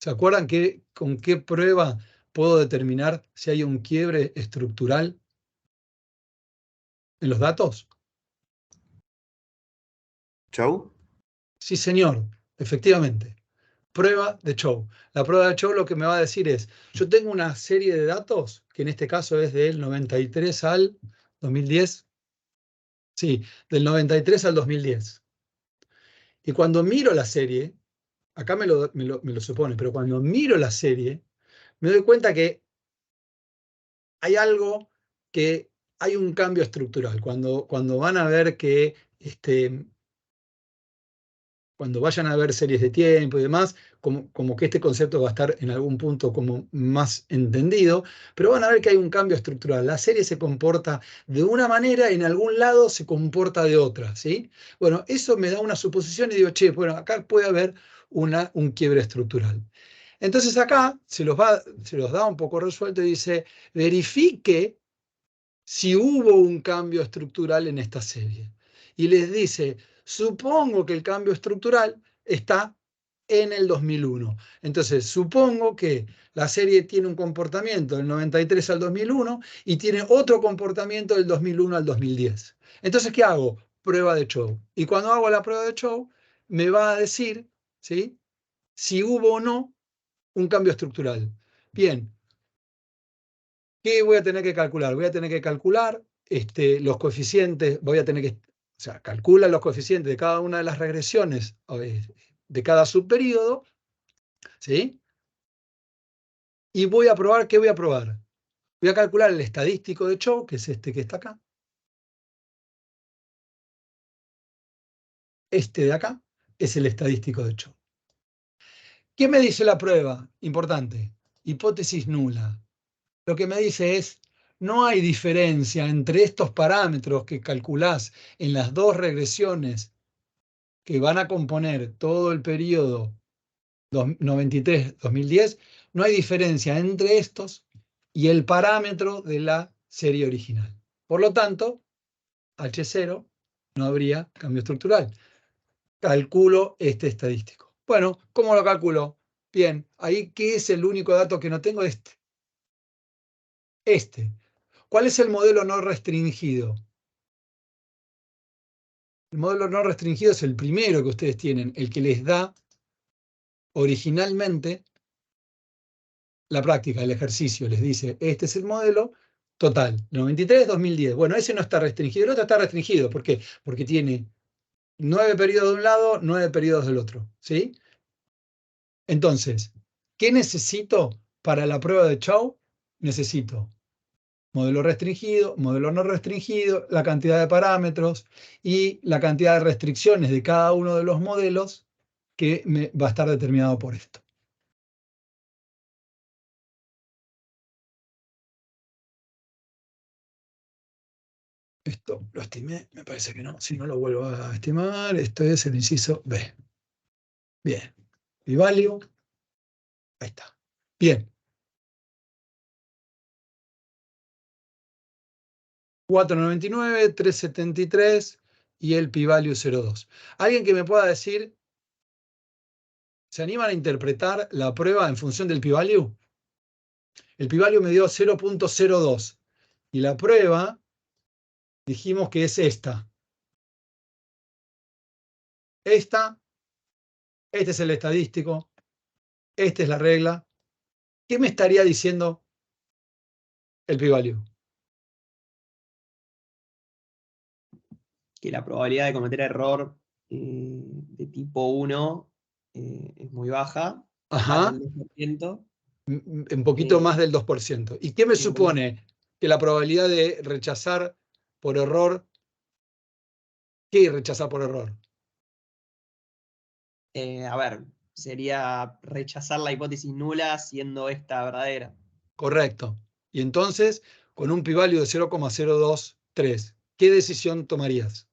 ¿Se acuerdan con qué prueba puedo determinar si hay un quiebre estructural en los datos? ¿Chau? Sí, señor, efectivamente. Prueba de Chow. La prueba de Chow lo que me va a decir es, yo tengo una serie de datos, que en este caso es del 93 al 2010. Sí, del 93 al 2010. Y cuando miro la serie, acá me lo supone, pero cuando miro la serie, me doy cuenta que hay algo que hay un cambio estructural. Cuando van a ver que cuando vayan a ver series de tiempo y demás, como que este concepto va a estar en algún punto como más entendido, pero van a ver que hay un cambio estructural. La serie se comporta de una manera, en algún lado se comporta de otra, ¿sí? Bueno, eso me da una suposición y digo, che, bueno, acá puede haber un quiebre estructural. Entonces acá se los da un poco resuelto y dice, verifique si hubo un cambio estructural en esta serie. Y les dice, supongo que el cambio estructural está en el 2001. Entonces, supongo que la serie tiene un comportamiento del 93 al 2001 y tiene otro comportamiento del 2001 al 2010. Entonces, ¿qué hago? Prueba de Chow. Y cuando hago la prueba de Chow, me va a decir, ¿sí?, si hubo o no un cambio estructural. Bien, ¿qué voy a tener que calcular? Voy a tener que calcular los coeficientes, voy a tener que sea, calcula los coeficientes de cada una de las regresiones de cada subperíodo, ¿sí? Y voy a probar, ¿qué voy a probar? Voy a calcular el estadístico de Chow, que es este que está acá. Este de acá es el estadístico de Chow. ¿Qué me dice la prueba? Importante. Hipótesis nula. Lo que me dice es, no hay diferencia entre estos parámetros que calculás en las dos regresiones que van a componer todo el periodo 93-2010, no hay diferencia entre estos y el parámetro de la serie original. Por lo tanto, H0 no habría cambio estructural. Calculo este estadístico. Bueno, ¿cómo lo calculo? Bien, ahí, ¿qué es el único dato que no tengo? Este. ¿Cuál es el modelo no restringido? El modelo no restringido es el primero que ustedes tienen, el que les da originalmente la práctica, el ejercicio. Les dice, este es el modelo total, 93-2010. Bueno, ese no está restringido, el otro está restringido. ¿Por qué? Porque tiene 9 periodos de un lado, 9 periodos del otro. ¿Sí? Entonces, ¿qué necesito para la prueba de Chow? Necesito modelo restringido, modelo no restringido, la cantidad de parámetros y la cantidad de restricciones de cada uno de los modelos que va a estar determinado por esto. Esto lo estimé, me parece que no. Si no lo vuelvo a estimar, esto es el inciso B. Bien. P-value. Ahí está. Bien. 499, 373 y el p-value 0,2. ¿Alguien que me pueda decir, se animan a interpretar la prueba en función del p-value? El p-value me dio 0.02 y la prueba dijimos que es esta. Este es el estadístico, esta es la regla. ¿Qué me estaría diciendo el p-value? Que la probabilidad de cometer error de tipo 1 es muy baja, Ajá. más del 2%. Un poquito más del 2%. ¿Y qué me supone que la probabilidad de rechazar por error? ¿Qué rechazar por error? A ver, sería rechazar la hipótesis nula siendo esta verdadera. Correcto. Y entonces, con un p-value de 0,023, ¿qué decisión tomarías?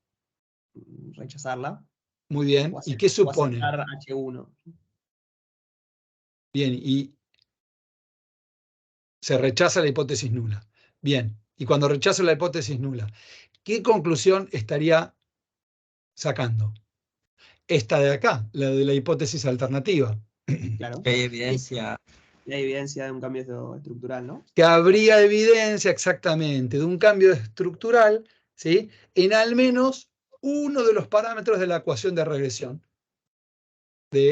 Rechazarla. Muy bien. ¿Y qué O supone? aceptar H1. Bien, y se rechaza la hipótesis nula. Bien, y cuando rechazo la hipótesis nula, ¿qué conclusión estaría sacando? Esta de acá, la de la hipótesis alternativa. Claro. Que hay evidencia. Y hay evidencia de un cambio estructural, ¿no? Que habría evidencia exactamente de un cambio estructural, ¿sí?, en al menos uno de los parámetros de la ecuación de regresión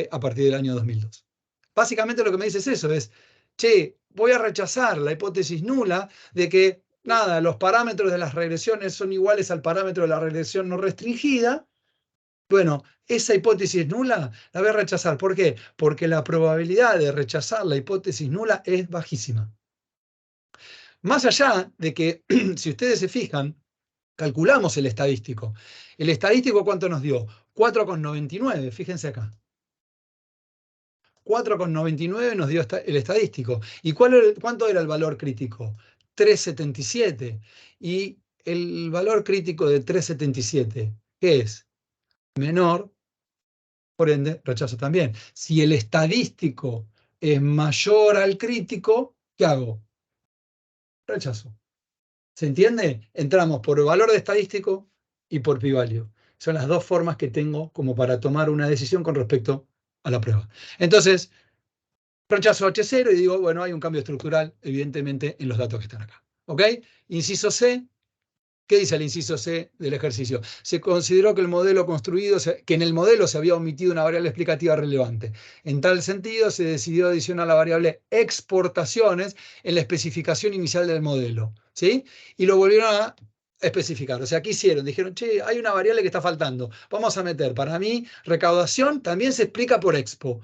a partir del año 2002. Básicamente lo que me dice es eso, es, che, voy a rechazar la hipótesis nula de que, nada, los parámetros de las regresiones son iguales al parámetro de la regresión no restringida. Bueno, esa hipótesis nula la voy a rechazar. ¿Por qué? Porque la probabilidad de rechazar la hipótesis nula es bajísima. Más allá de que, si ustedes se fijan, calculamos el estadístico. ¿El estadístico cuánto nos dio? 4,99, fíjense acá. 4,99 nos dio el estadístico. ¿Y cuánto era el valor crítico? 3,77. Y el valor crítico de 3,77, ¿qué es? Menor, por ende, rechazo también. Si el estadístico es mayor al crítico, ¿qué hago? Rechazo. ¿Se entiende? Entramos por el valor de estadístico y por p-value. Son las dos formas que tengo como para tomar una decisión con respecto a la prueba. Entonces, rechazo H0 y digo, bueno, hay un cambio estructural, evidentemente, en los datos que están acá. ¿Ok? Inciso C. ¿Qué dice el inciso C del ejercicio? Se consideró que en el modelo se había omitido una variable explicativa relevante. En tal sentido, se decidió adicionar la variable exportaciones en la especificación inicial del modelo. ¿Sí? Y lo volvieron a especificar. O sea, ¿qué hicieron? Dijeron, che, hay una variable que está faltando. Vamos a meter, para mí, recaudación también se explica por expo.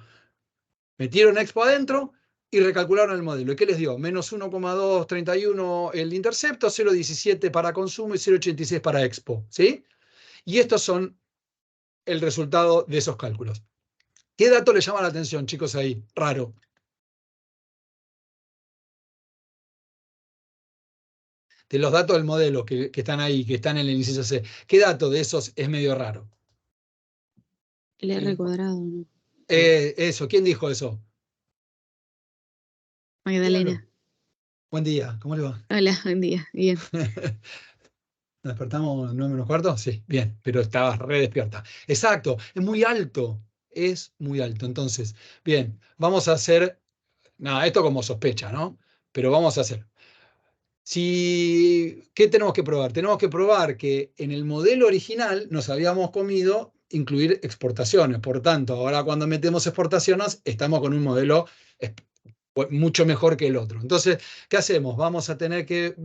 Metieron expo adentro y recalcularon el modelo. ¿Y qué les dio? Menos 1,231 el intercepto, 0,17 para consumo y 0,86 para expo. ¿Sí? Y estos son el resultado de esos cálculos. ¿Qué dato les llama la atención, chicos, ahí? Raro. De los datos del modelo que están ahí, que están en el inciso C, ¿qué dato de esos es medio raro? El R cuadrado, ¿no? Eso, ¿quién dijo eso? Magdalena. Buen día, ¿cómo le va? Hola, buen día. Bien. ¿Nos despertamos 9:45? Sí, bien, pero estabas re despierta. Exacto, es muy alto, es muy alto. Entonces, bien, vamos a hacer, nada, esto como sospecha, ¿no? Pero vamos a hacer. ¿Qué tenemos que probar? Tenemos que probar que en el modelo original nos habíamos comido incluir exportaciones. Por tanto, ahora cuando metemos exportaciones, estamos con un modelo mucho mejor que el otro. Entonces, ¿qué hacemos? Vamos a tener que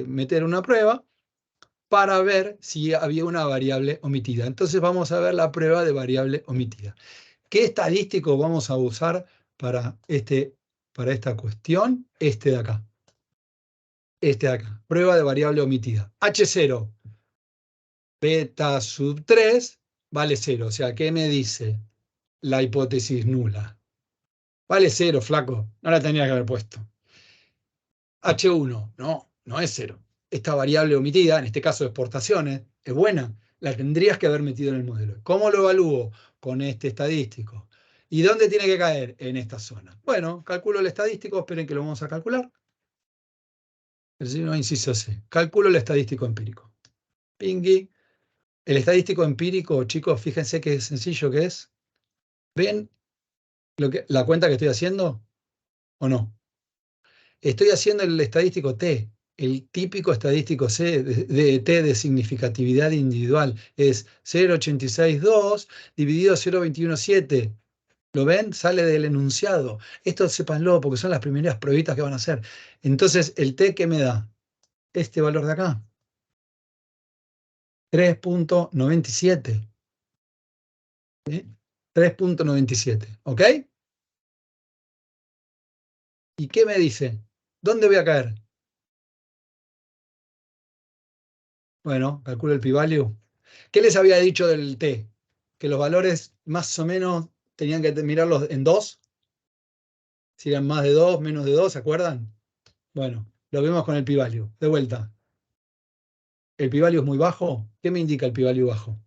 meter una prueba para ver si había una variable omitida. Entonces vamos a ver la prueba de variable omitida. ¿Qué estadístico vamos a usar para esta cuestión? Este de acá. Este de acá. Prueba de variable omitida. H0, beta sub 3, vale 0. O sea, ¿qué me dice la hipótesis nula? Vale 0, flaco. No la tenía que haber puesto. H1, no es 0. Esta variable omitida, en este caso exportaciones, es buena. La tendrías que haber metido en el modelo. ¿Cómo lo evalúo? Con este estadístico. ¿Y dónde tiene que caer? En esta zona. Bueno, calculo el estadístico. Esperen que lo vamos a calcular. El signo inciso C. Calculo el estadístico empírico. Pingui. El estadístico empírico, chicos, fíjense qué sencillo que es. ¿Ven la cuenta que estoy haciendo? ¿O no? Estoy haciendo el estadístico T, el típico estadístico C de T de significatividad individual. Es 0,862 dividido 0,217. ¿Lo ven? Sale del enunciado. Esto sépanlo porque son las primeras pruebitas que van a hacer. Entonces, ¿el T qué me da? Este valor de acá. 3,97. ¿Sí? 3,97. ¿Ok? ¿Y qué me dice? ¿Dónde voy a caer? Bueno, calculo el p-value. ¿Qué les había dicho del T? Que los valores más o menos tenían que mirarlos en 2. Si eran más de 2, menos de 2, ¿se acuerdan? Bueno, lo vemos con el p-value. De vuelta. ¿El p-value es muy bajo? ¿Qué me indica el p-value bajo?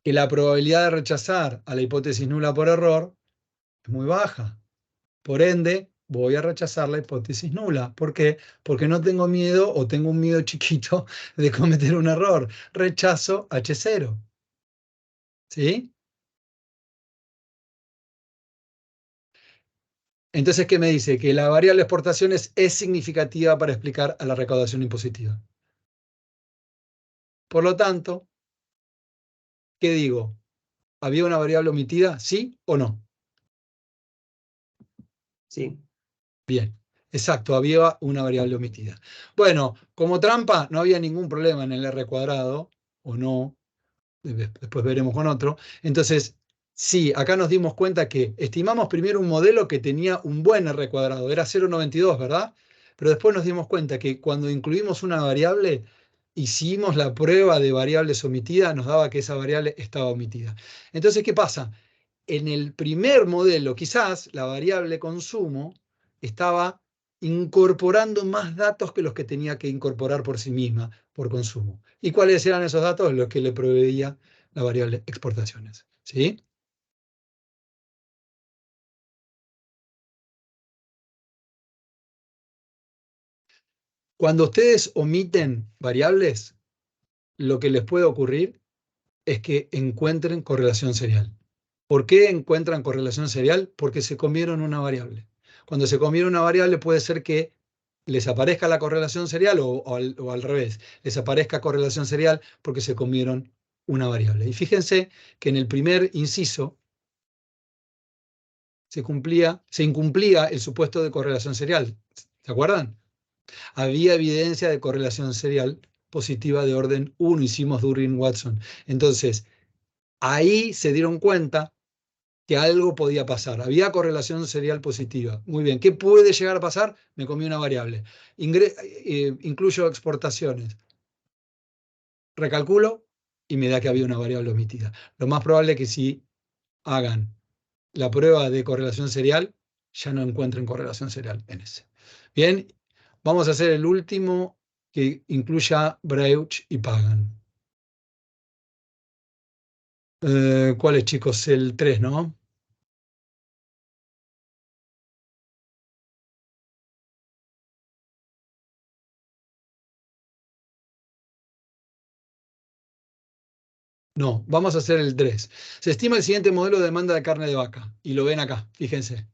Que la probabilidad de rechazar a la hipótesis nula por error es muy baja. Por ende, voy a rechazar la hipótesis nula. ¿Por qué? Porque no tengo miedo o tengo un miedo chiquito de cometer un error. Rechazo H0. ¿Sí? Entonces, ¿qué me dice? Que la variable exportaciones es significativa para explicar a la recaudación impositiva. Por lo tanto, ¿qué digo? ¿Había una variable omitida? ¿Sí o no? Sí. Bien, exacto, había una variable omitida. Bueno, como trampa no había ningún problema en el R cuadrado, o no, después veremos con otro. Entonces, sí, acá nos dimos cuenta que estimamos primero un modelo que tenía un buen R cuadrado, era 0,92, ¿verdad? Pero después nos dimos cuenta que cuando incluimos una variable, hicimos la prueba de variables omitidas, nos daba que esa variable estaba omitida. Entonces, ¿qué pasa? En el primer modelo, quizás la variable consumo estaba incorporando más datos que los que tenía que incorporar por sí misma, por consumo. ¿Y cuáles eran esos datos? Los que le proveía la variable exportaciones. ¿Sí? Cuando ustedes omiten variables, lo que les puede ocurrir es que encuentren correlación serial. ¿Por qué encuentran correlación serial? Porque se comieron una variable. Cuando se comieron una variable puede ser que les aparezca la correlación serial o al revés, les aparezca correlación serial porque se comieron una variable. Y fíjense que en el primer inciso se incumplía el supuesto de correlación serial. ¿Se acuerdan? Había evidencia de correlación serial positiva de orden 1, hicimos During-Watson. Entonces, ahí se dieron cuenta que algo podía pasar. Había correlación serial positiva. Muy bien. ¿Qué puede llegar a pasar? Me comí una variable. Incluyo exportaciones. Recalculo y me da que había una variable omitida. Lo más probable es que si hagan la prueba de correlación serial, ya no encuentren correlación serial en ese. Bien, vamos a hacer el último que incluya Breuch y Pagan. ¿Cuál es, chicos? El 3, ¿no? No, vamos a hacer el 3. Se estima el siguiente modelo de demanda de carne de vaca. Y lo ven acá, fíjense.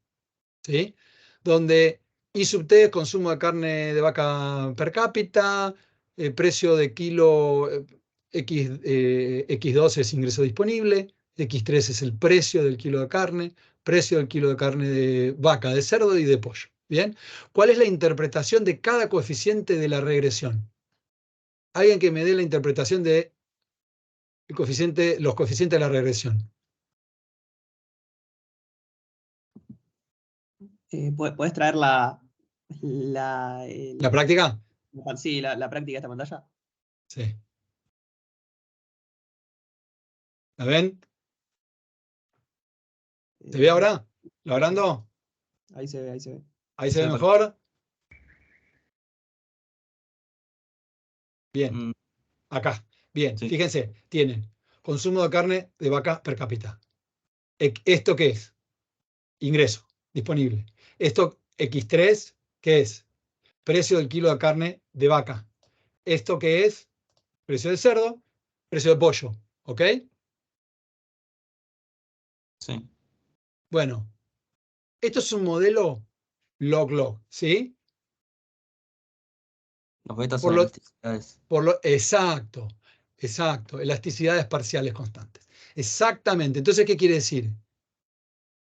¿Sí? Donde I sub T es consumo de carne de vaca per cápita, precio de kilo X2 es ingreso disponible, X3 es el precio del kilo de carne, precio del kilo de carne de vaca, de cerdo y de pollo. ¿Bien? ¿Cuál es la interpretación de cada coeficiente de la regresión? Alguien que me dé la interpretación de los coeficientes de la regresión. ¿Puedes traer la ¿La práctica? sí, la práctica de esta pantalla? Sí. ¿La ven? ¿Se ve ahora? ¿Lo agrando? Ahí se ve, ahí se ve. ¿Ahí se Se ve ve mejor? Bien. Mm, Acá. Bien. sí. Fíjense, tienen consumo de carne de vaca per cápita. ¿Esto qué es? Ingreso disponible. Esto X3, ¿qué es? Precio del kilo de carne de vaca. ¿Esto qué es? Precio de cerdo, precio de pollo. ¿Ok? Sí. Bueno, esto es un modelo log-log, ¿sí? Los betas Por son lo, elasticidades. exacto, exacto. Elasticidades parciales constantes. Exactamente. Entonces, ¿qué quiere decir?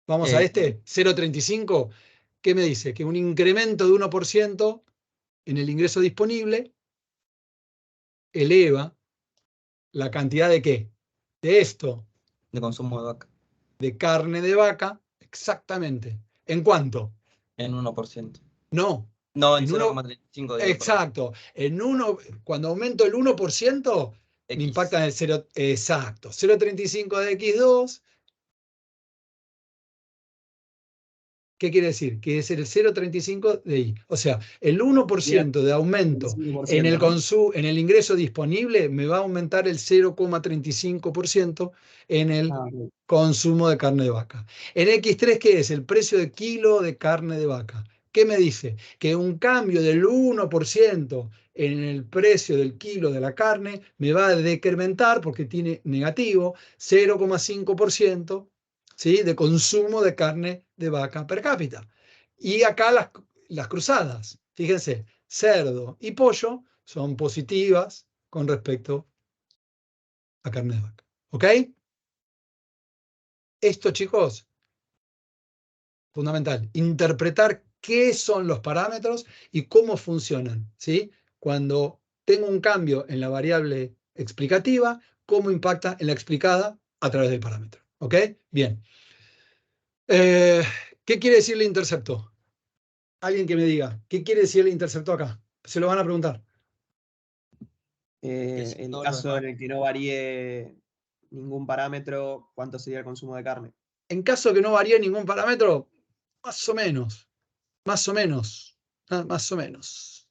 Vamos a Eh, este, 0,35. ¿Qué me dice? Que un incremento de 1% en el ingreso disponible eleva la cantidad de qué? De esto, de consumo de vaca. de carne de vaca, exactamente. ¿En cuánto? En 1%. No, No, en en uno, 0,35 digo, perdón. exacto. En uno, cuando aumento el 1%, me X. impacta en el 0, exacto. 0,35 de X2. ¿Qué quiere decir? Que es el 0,35 de I. O sea, el 1% de aumento en el, 25%, ¿no? en el ingreso disponible me va a aumentar el 0,35% en el Ok. consumo de carne de vaca. En X3, ¿qué es? El precio de kilo de carne de vaca. ¿Qué me dice? Que un cambio del 1% en el precio del kilo de la carne me va a decrementar, porque tiene negativo, 0,5%. ¿Sí? De consumo de carne de vaca per cápita. Y acá las cruzadas, fíjense, cerdo y pollo son positivas con respecto a carne de vaca. ¿Ok? Esto, chicos, fundamental. Interpretar qué son los parámetros y cómo funcionan. ¿Sí? Cuando tengo un cambio en la variable explicativa, cómo impacta en la explicada a través del parámetro. ¿Ok? Bien. ¿Qué quiere decir el intercepto? Alguien que me diga, ¿qué quiere decir el intercepto acá? Se lo van a preguntar. si En todo lo caso demás- en el que no varíe ningún parámetro, ¿cuánto sería el consumo de carne? En caso de que no varíe ningún parámetro, más o menos, más o menos, más o menos.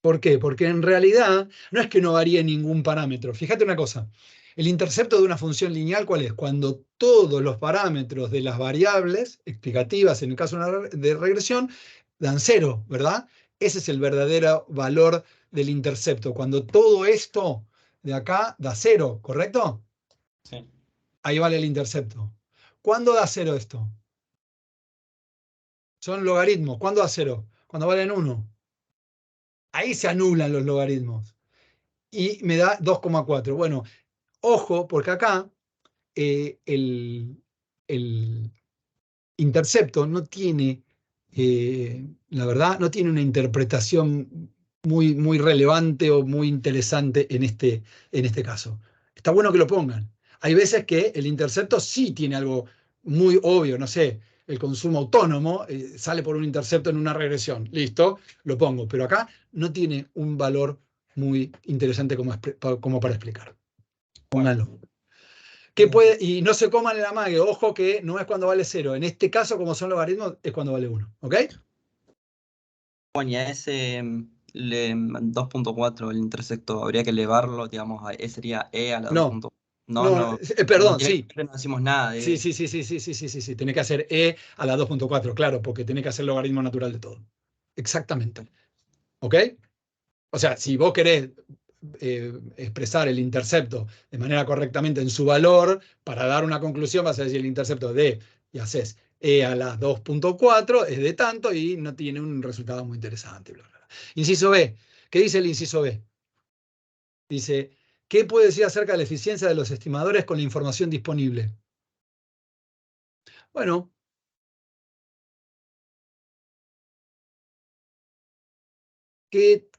¿Por qué? Porque en realidad no es que no varíe ningún parámetro. Fíjate una cosa, el intercepto de una función lineal, ¿cuál es? Cuando todos los parámetros de las variables explicativas, en el caso de regresión, dan cero, ¿verdad? Ese es el verdadero valor del intercepto. Cuando todo esto de acá da cero, ¿correcto? Sí. Ahí vale el intercepto. ¿Cuándo da cero esto? Son logaritmos. ¿Cuándo da cero? Cuando valen 1. Ahí se anulan los logaritmos. Y me da 2,4. Bueno, ojo, porque acá el intercepto no tiene la verdad, no tiene una interpretación muy relevante o muy interesante en este caso. Está bueno que lo pongan. Hay veces que el intercepto sí tiene algo muy obvio, no sé, el consumo autónomo sale por un intercepto en una regresión. Listo, lo pongo. Pero acá no tiene un valor muy interesante como para explicar. Pónganlo. Y no se coman el amague, ojo que no es cuando vale 0. En este caso, como son logaritmos, es cuando vale 1. ¿Ok? Bueno, y a ese 2.4, el intersecto, habría que elevarlo, digamos, sería e a la No, 2.4. No, no, no, no, perdón, sí. directamente no decimos nada Sí, de... sí, sí, sí, sí, sí, sí, sí, sí. Tiene que hacer e a la 2.4, claro, porque tiene que hacer logaritmo natural de todo. Exactamente. ¿Ok? O sea, si vos querés expresar el intercepto de manera correctamente en su valor, para dar una conclusión vas a decir el intercepto de, y haces e a la 2.4 es de tanto y no tiene un resultado muy interesante. Bla, bla, bla. Inciso B. ¿Qué dice el inciso B? Dice, ¿qué puede decir acerca de la eficiencia de los estimadores con la información disponible? Bueno, ¿qué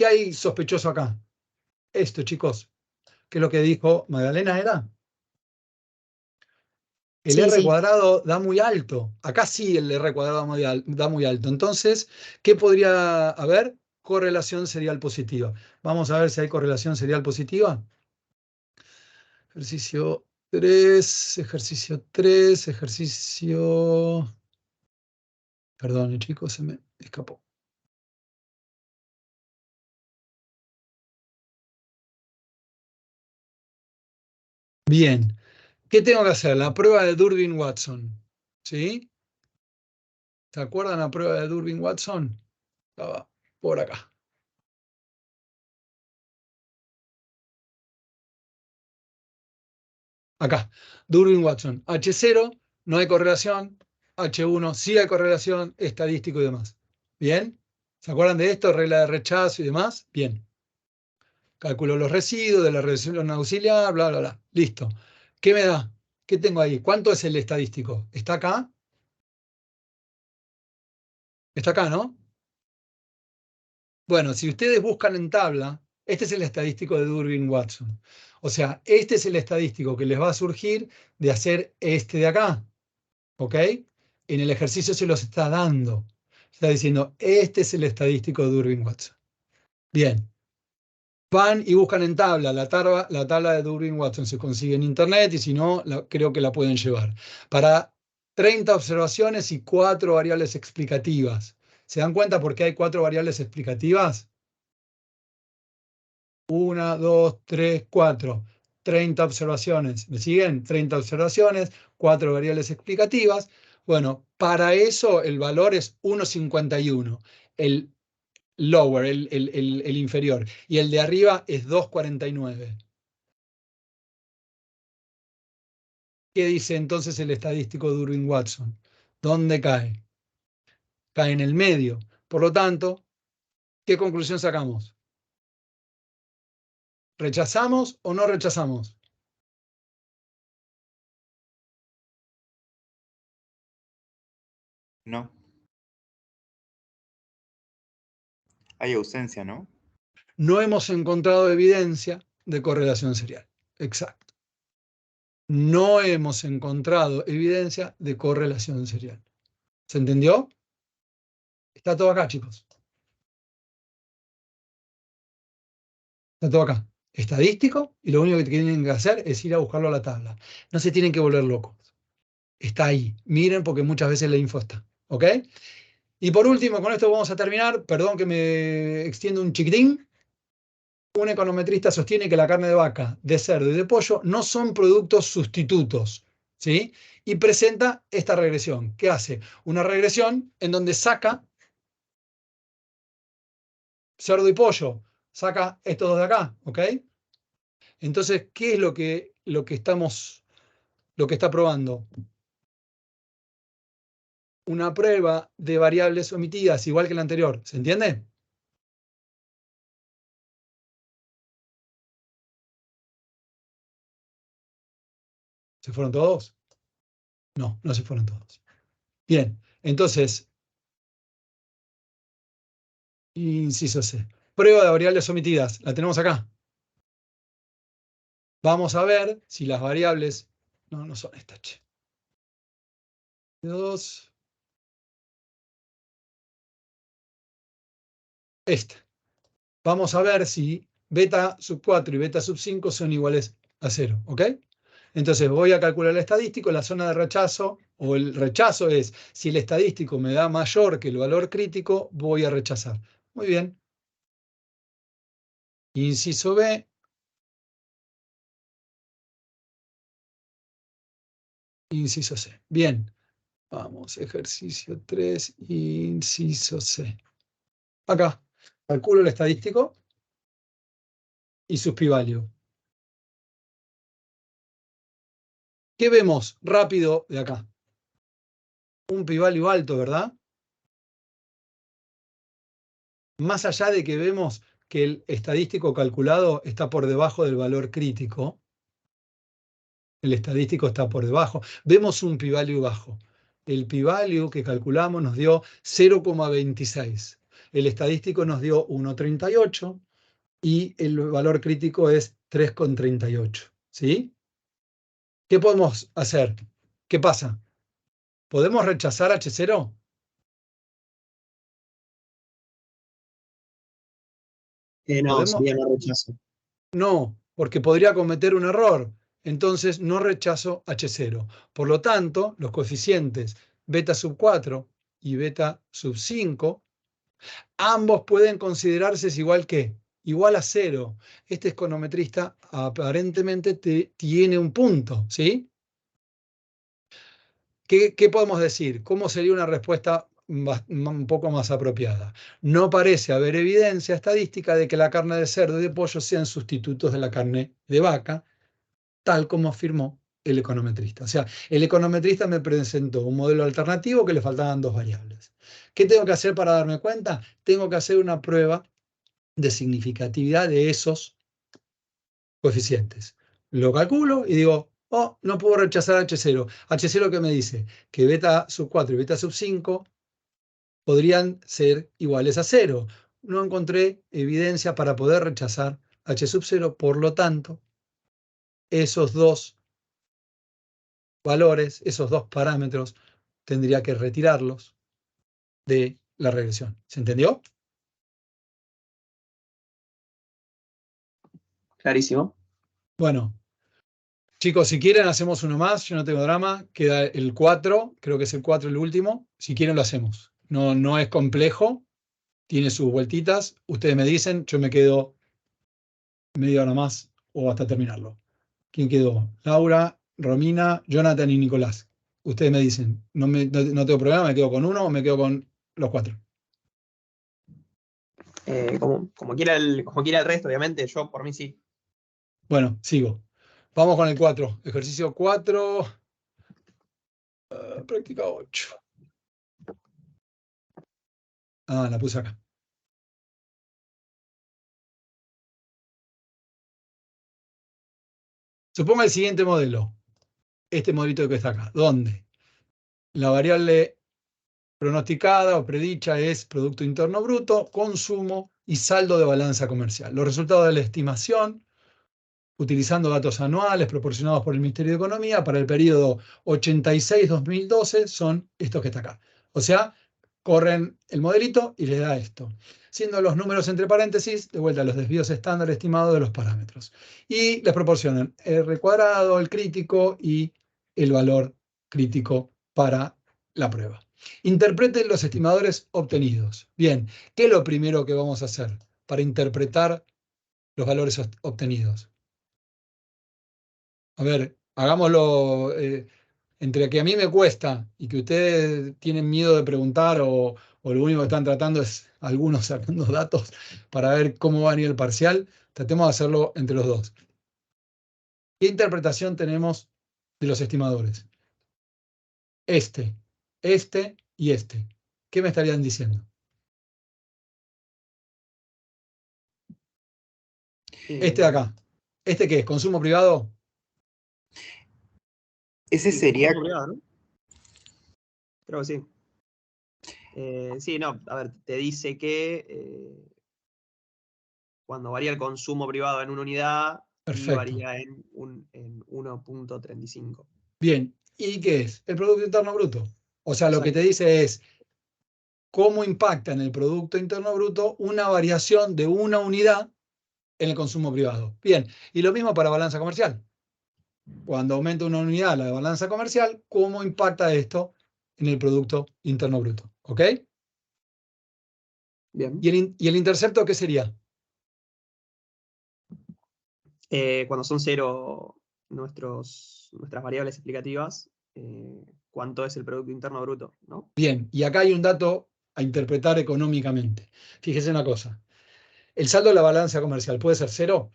hay sospechoso acá? Esto, chicos, ¿qué es lo que dijo Magdalena era? El Sí, R sí. cuadrado da muy alto. Acá sí el R cuadrado da muy alto. Entonces, ¿qué podría haber? Correlación serial positiva. Vamos a ver si hay correlación serial positiva. Ejercicio 3, ejercicio 3, ejercicio... Perdón, chicos, se me escapó. Bien. ¿Qué tengo que hacer? La prueba de Durbin-Watson. ¿Sí? ¿Se acuerdan la prueba de Durbin-Watson? Estaba por acá. Acá. Durbin-Watson. H0, no hay correlación. H1, sí hay correlación, estadístico y demás. ¿Bien? ¿Se acuerdan de esto? Regla de rechazo y demás. Bien. Calculo los residuos de la regresión auxiliar, bla, bla, bla. Listo. ¿Qué me da? ¿Qué tengo ahí? ¿Cuánto es el estadístico? ¿Está acá? Está acá, ¿no? Bueno, si ustedes buscan en tabla, este es el estadístico de Durbin-Watson. O sea, este es el estadístico que les va a surgir de hacer este de acá. ¿Ok? En el ejercicio se los está dando. Está diciendo, este es el estadístico de Durbin-Watson. Bien. Van y buscan en tabla la tabla de Durbin-Watson. Se consigue en internet y si no, creo que la pueden llevar. Para 30 observaciones y 4 variables explicativas. ¿Se dan cuenta por qué hay 4 variables explicativas? 1, 2, 3, 4. 30 observaciones. ¿Me siguen? 30 observaciones, 4 variables explicativas. Bueno, para eso el valor es 1,51. El lower, el inferior. Y el de arriba es 2,49. ¿Qué dice entonces el estadístico de Durbin-Watson? ¿Dónde cae? Cae en el medio. Por lo tanto, ¿qué conclusión sacamos? ¿Rechazamos o no rechazamos? No. Hay ausencia, ¿no? No hemos encontrado evidencia de correlación serial. Exacto. No hemos encontrado evidencia de correlación serial. ¿Se entendió? Está todo acá, chicos. Está todo acá. Estadístico, y lo único que tienen que hacer es ir a buscarlo a la tabla. No se tienen que volver locos. Está ahí. Miren, porque muchas veces la info está. ¿Ok? Y por último, con esto vamos a terminar. Perdón que me extiendo un chiquitín. Un econometrista sostiene que la carne de vaca, de cerdo y de pollo no son productos sustitutos, ¿sí? Y presenta esta regresión. ¿Qué hace? Una regresión en donde saca cerdo y pollo, saca estos dos de acá, ¿ok? Entonces, ¿qué es lo que está probando? Una prueba de variables omitidas, igual que la anterior, ¿se entiende? ¿Se fueron todos? No, no se fueron todos. Bien, entonces, Inciso C. Prueba de variables omitidas. La tenemos acá. Vamos a ver si las variables... No, no son estas, che. 2. Esta. Vamos a ver si beta sub 4 y beta sub 5 son iguales a 0, ¿ok? Entonces voy a calcular el estadístico, la zona de rechazo, o el rechazo es, si el estadístico me da mayor que el valor crítico, voy a rechazar. Muy bien. Inciso B. Inciso C. Bien. Vamos, ejercicio 3, inciso C. Acá, calculo el estadístico y sus p-value. ¿Qué vemos rápido de acá? Un p-value alto, ¿verdad? Más allá de que vemos que el estadístico calculado está por debajo del valor crítico, el estadístico está por debajo, vemos un p-value bajo. El p-value que calculamos nos dio 0,26. El estadístico nos dio 1,38 y el valor crítico es 3,38. ¿Sí? ¿Qué podemos hacer? ¿Qué pasa? ¿Podemos rechazar H0? No, ¿Podemos? sería no rechazo. No, porque podría cometer un error. Entonces no rechazo H0. Por lo tanto, los coeficientes beta sub 4 y beta sub 5, ambos pueden considerarse igual a 0. Este econometrista aparentemente tiene un punto, ¿sí? ¿Qué podemos decir? ¿Cómo sería una respuesta un poco más apropiada? No parece haber evidencia estadística de que la carne de cerdo y de pollo sean sustitutos de la carne de vaca, tal como afirmó el econometrista. O sea, el econometrista me presentó un modelo alternativo que le faltaban 2 variables. ¿Qué tengo que hacer para darme cuenta? Tengo que hacer una prueba de significatividad de esos coeficientes. Lo calculo y digo, oh, no puedo rechazar H0. H0, ¿qué me dice? Que beta sub 4 y beta sub 5 podrían ser iguales a 0. No encontré evidencia para poder rechazar H sub 0, por lo tanto, esos dos valores, esos dos parámetros, tendría que retirarlos de la regresión. ¿Se entendió? Clarísimo. Bueno, chicos, si quieren hacemos uno más, yo no tengo drama, queda el 4, creo que es el 4 el último, si quieren lo hacemos. No, no es complejo, tiene sus vueltitas, ustedes me dicen, yo me quedo media hora más o hasta terminarlo. ¿Quién quedó? Laura, Romina, Jonathan y Nicolás. Ustedes me dicen, no tengo problema, me quedo con uno o me quedo con los 4. Como quiera el resto, obviamente, yo por mí sí. Bueno, sigo. Vamos con el 4. Ejercicio 4. Práctica 8. Ah, la puse acá. Suponga el siguiente modelo. Este modelito que está acá. ¿Dónde? La variable pronosticada o predicha es Producto Interno Bruto, consumo y saldo de balanza comercial. Los resultados de la estimación, utilizando datos anuales proporcionados por el Ministerio de Economía para el periodo 86-2012, son estos que está acá. O sea, corren el modelito y les da esto. Siendo los números entre paréntesis, de vuelta, los desvíos estándar estimados de los parámetros. Y les proporcionan R cuadrado, el crítico y el valor crítico para la prueba. Interpreten los estimadores obtenidos. Bien, ¿qué es lo primero que vamos a hacer para interpretar los valores obtenidos? A ver, hagámoslo entre que a mí me cuesta y que ustedes tienen miedo de preguntar o lo único que están tratando es algunos sacando datos para ver cómo va a venir el parcial, tratemos de hacerlo entre los dos. ¿Qué interpretación tenemos de los estimadores? Este y este. ¿Qué me estarían diciendo? Este de acá. ¿Este qué es? ¿Consumo privado? Ese Sí, sería, consumo privado, ¿no? Creo que sí. Sí, no, a ver, te dice que cuando varía el consumo privado en una unidad, y Perfecto. varía en 1.35. Bien, ¿y qué es? El Producto Interno Bruto. O sea, lo que te Exacto. dice es cómo impacta en el Producto Interno Bruto una variación de una unidad en el consumo privado. Bien, y lo mismo para balanza comercial. Cuando aumenta una unidad la balanza comercial, ¿cómo impacta esto en el Producto Interno Bruto? ¿Ok? Bien. ¿Y el intercepto qué sería? Cuando son cero nuestras variables explicativas, ¿cuánto es el Producto Interno Bruto? ¿No? Bien, y acá hay un dato a interpretar económicamente. Fíjese una cosa. ¿El saldo de la balanza comercial puede ser cero?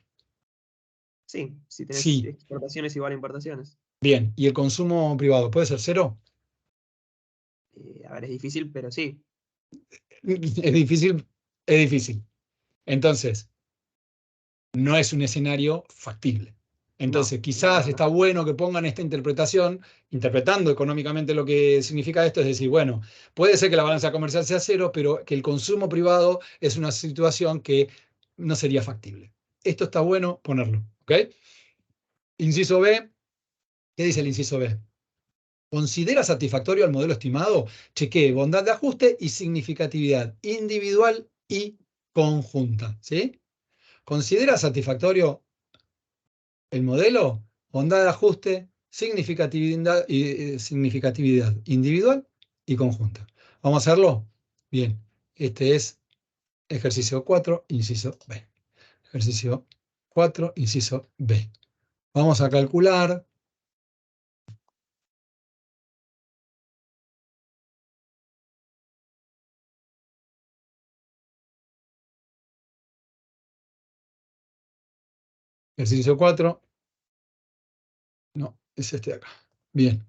Sí, si tenés Sí. exportaciones igual a importaciones. Bien, ¿y el consumo privado puede ser cero? A ver, es difícil, pero sí. Es difícil, es difícil. Entonces, no es un escenario factible. Entonces, No, quizás no. está bueno que pongan esta interpretación, interpretando económicamente lo que significa esto, es decir, bueno, puede ser que la balanza comercial sea cero, pero que el consumo privado es una situación que no sería factible. Esto está bueno ponerlo, ¿ok? Inciso B, ¿qué dice el inciso B? ¿Considera satisfactorio al modelo estimado? Chequee bondad de ajuste y significatividad individual y conjunta, ¿sí? ¿Considera satisfactorio el modelo? Bondad de ajuste, significatividad individual y conjunta. ¿Vamos a hacerlo? Bien, este es ejercicio 4, inciso B. Ejercicio 4, inciso B. Vamos a calcular. Ejercicio 4. No, es este de acá. Bien.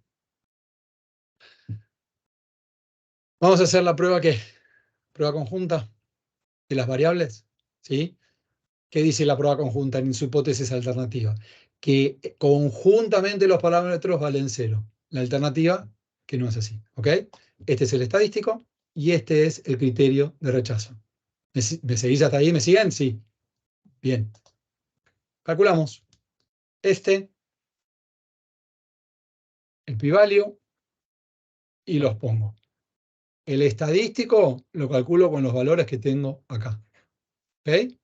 Vamos a hacer la prueba ¿qué? Prueba conjunta de las variables, ¿sí? ¿Qué dice la prueba conjunta en su hipótesis alternativa? Que conjuntamente los parámetros valen cero. La alternativa, que no es así, ¿ok? Este es el estadístico y este es el criterio de rechazo. ¿Me seguís hasta ahí? ¿Me siguen? Sí. Bien. Calculamos. Este, el p-value, y los pongo. El estadístico lo calculo con los valores que tengo acá. ¿Ok?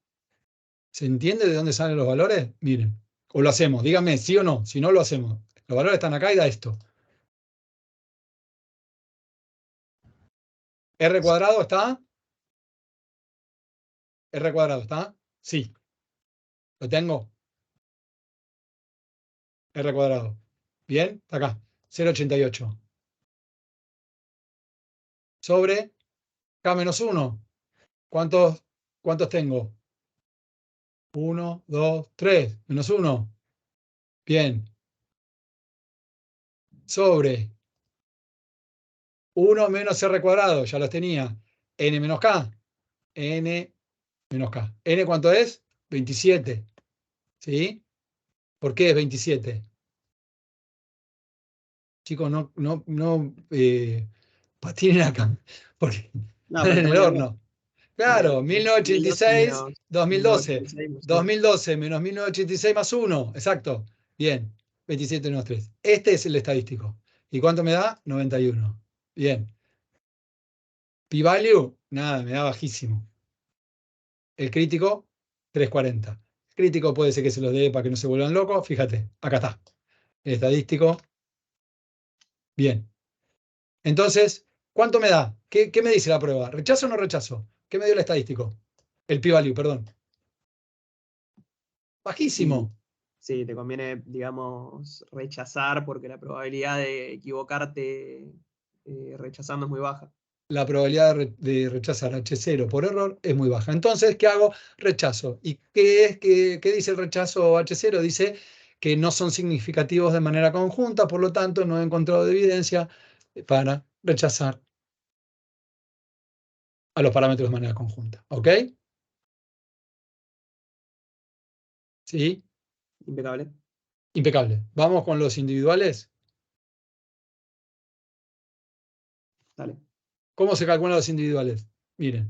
¿Se entiende de dónde salen los valores? Miren. O lo hacemos. Díganme sí o no. Si no, lo hacemos. Los valores están acá y da esto. ¿R cuadrado está? ¿R cuadrado está? Sí. ¿Lo tengo? R cuadrado. Bien, está acá. 0,88. Sobre K menos 1. ¿Cuántos tengo? 1, 2, 3. Menos 1. Bien. Sobre 1 menos R cuadrado. Ya los tenía. N menos K. N menos K. ¿N cuánto es? 27. ¿Sí? ¿Por qué es 27? Chicos, no patinen acá, porque No, están pero en está el muy lejos. horno. Claro, 2012 1986, menos 2012. 1986 más 1. 2012 menos 1986 más 1. Exacto. Bien. 27 menos 3. Este es el estadístico. ¿Y cuánto me da? 91. Bien. P-value, nada, me da bajísimo. El crítico, 340. El crítico puede ser que se los dé para que no se vuelvan locos. Fíjate, acá está. El estadístico. Bien. Entonces, ¿cuánto me da? ¿Qué me dice la prueba? ¿Rechazo o no rechazo? ¿Qué me dio el estadístico? El p-value, perdón. Y Bajísimo. sí, te conviene, digamos, rechazar porque la probabilidad de equivocarte rechazando es muy baja. La probabilidad de rechazar H0 por error es muy baja. Entonces, ¿qué hago? Rechazo. ¿Y qué dice el rechazo H0? Dice que no son significativos de manera conjunta, por lo tanto, no he encontrado evidencia para rechazar a los parámetros de manera conjunta. ¿Ok? ¿Sí? Impecable. Impecable. Vamos con los individuales. Dale. ¿Cómo se calculan los individuales? Miren.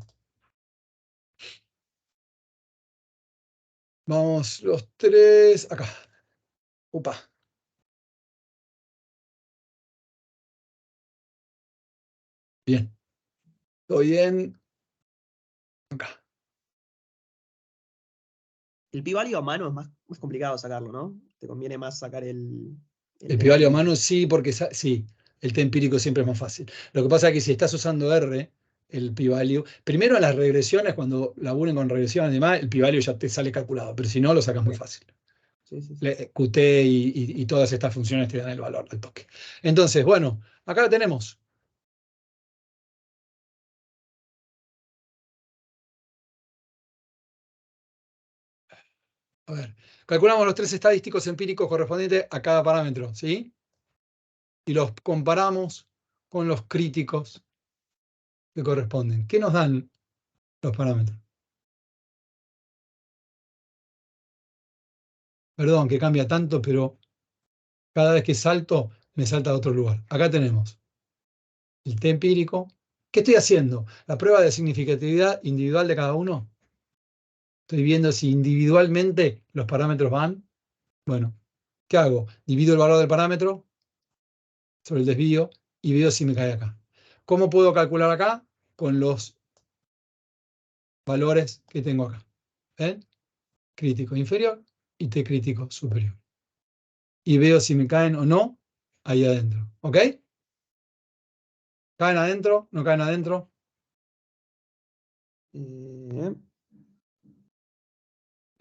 Vamos los tres acá. Upa. Bien. ¿Todo bien? Acá. El p-value a mano es más complicado sacarlo, ¿no? Te conviene más sacar el El T p-value a empírico. mano sí, porque sí, el T empírico siempre es más fácil. Lo que pasa es que si estás usando R, el p-value, primero en las regresiones, cuando laburen con regresiones y demás, el p-value ya te sale calculado, pero si no, lo sacas muy fácil. Sí, sí, sí. Qt y todas estas funciones te dan el valor al toque. Entonces, bueno, acá lo tenemos. A ver, calculamos los tres estadísticos empíricos correspondientes a cada parámetro, ¿sí? Y los comparamos con los críticos que corresponden. ¿Qué nos dan los parámetros? Perdón que cambia tanto, pero cada vez que salto, me salta a otro lugar. Acá tenemos el T empírico. ¿Qué estoy haciendo? La prueba de significatividad individual de cada uno. Estoy viendo si individualmente los parámetros van. Bueno, ¿qué hago? Divido el valor del parámetro sobre el desvío y veo si me cae acá. ¿Cómo puedo calcular acá? Con los valores que tengo acá. ¿Ven? Crítico inferior y T crítico superior. Y veo si me caen o no ahí adentro. ¿Ok? ¿Caen adentro? ¿No caen adentro? Eh,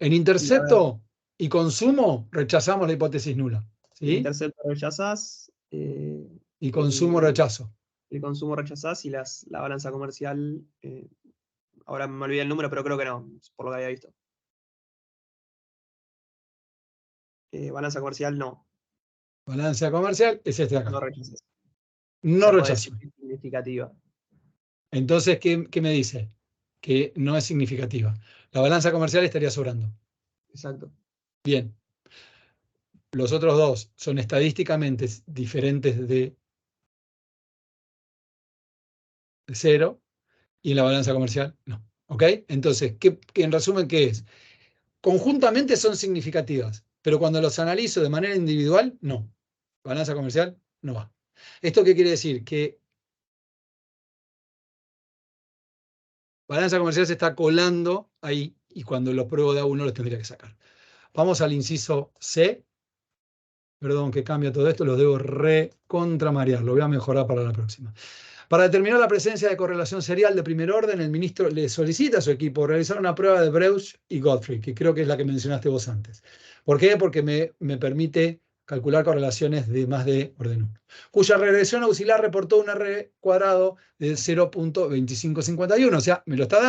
En y a ver, intercepto y consumo rechazamos la hipótesis nula. el ¿Sí? intercepto rechazás, Y consumo rechazo. el consumo rechazás y la balanza comercial, ahora me olvidé el número, pero creo que no, por lo que había visto. Balanza comercial no, Balanza comercial es este de no acá. rechazás. O No sea, puede rechazo. decir que es significativa. Entonces, ¿qué me dice? Que no es significativa. La balanza comercial estaría sobrando. Exacto. Bien. Los otros dos son estadísticamente diferentes de 0 y en la balanza comercial no. ¿Ok? Entonces, en resumen, ¿qué es? Conjuntamente son significativas, pero cuando los analizo de manera individual, no. Balanza comercial no va. ¿Esto qué quiere decir? Que balanza comercial se está colando ahí y cuando los pruebo de a uno los tendría que sacar. Vamos al inciso C. Perdón que cambia todo esto, los debo recontramarear, lo voy a mejorar para la próxima. Para determinar la presencia de correlación serial de primer orden, el ministro le solicita a su equipo realizar una prueba de Breusch y Gottfried, que creo que es la que mencionaste vos antes. ¿Por qué? Porque me permite calcular correlaciones de más de orden 1, cuya regresión auxiliar reportó un R cuadrado de 0.2551. O sea, me está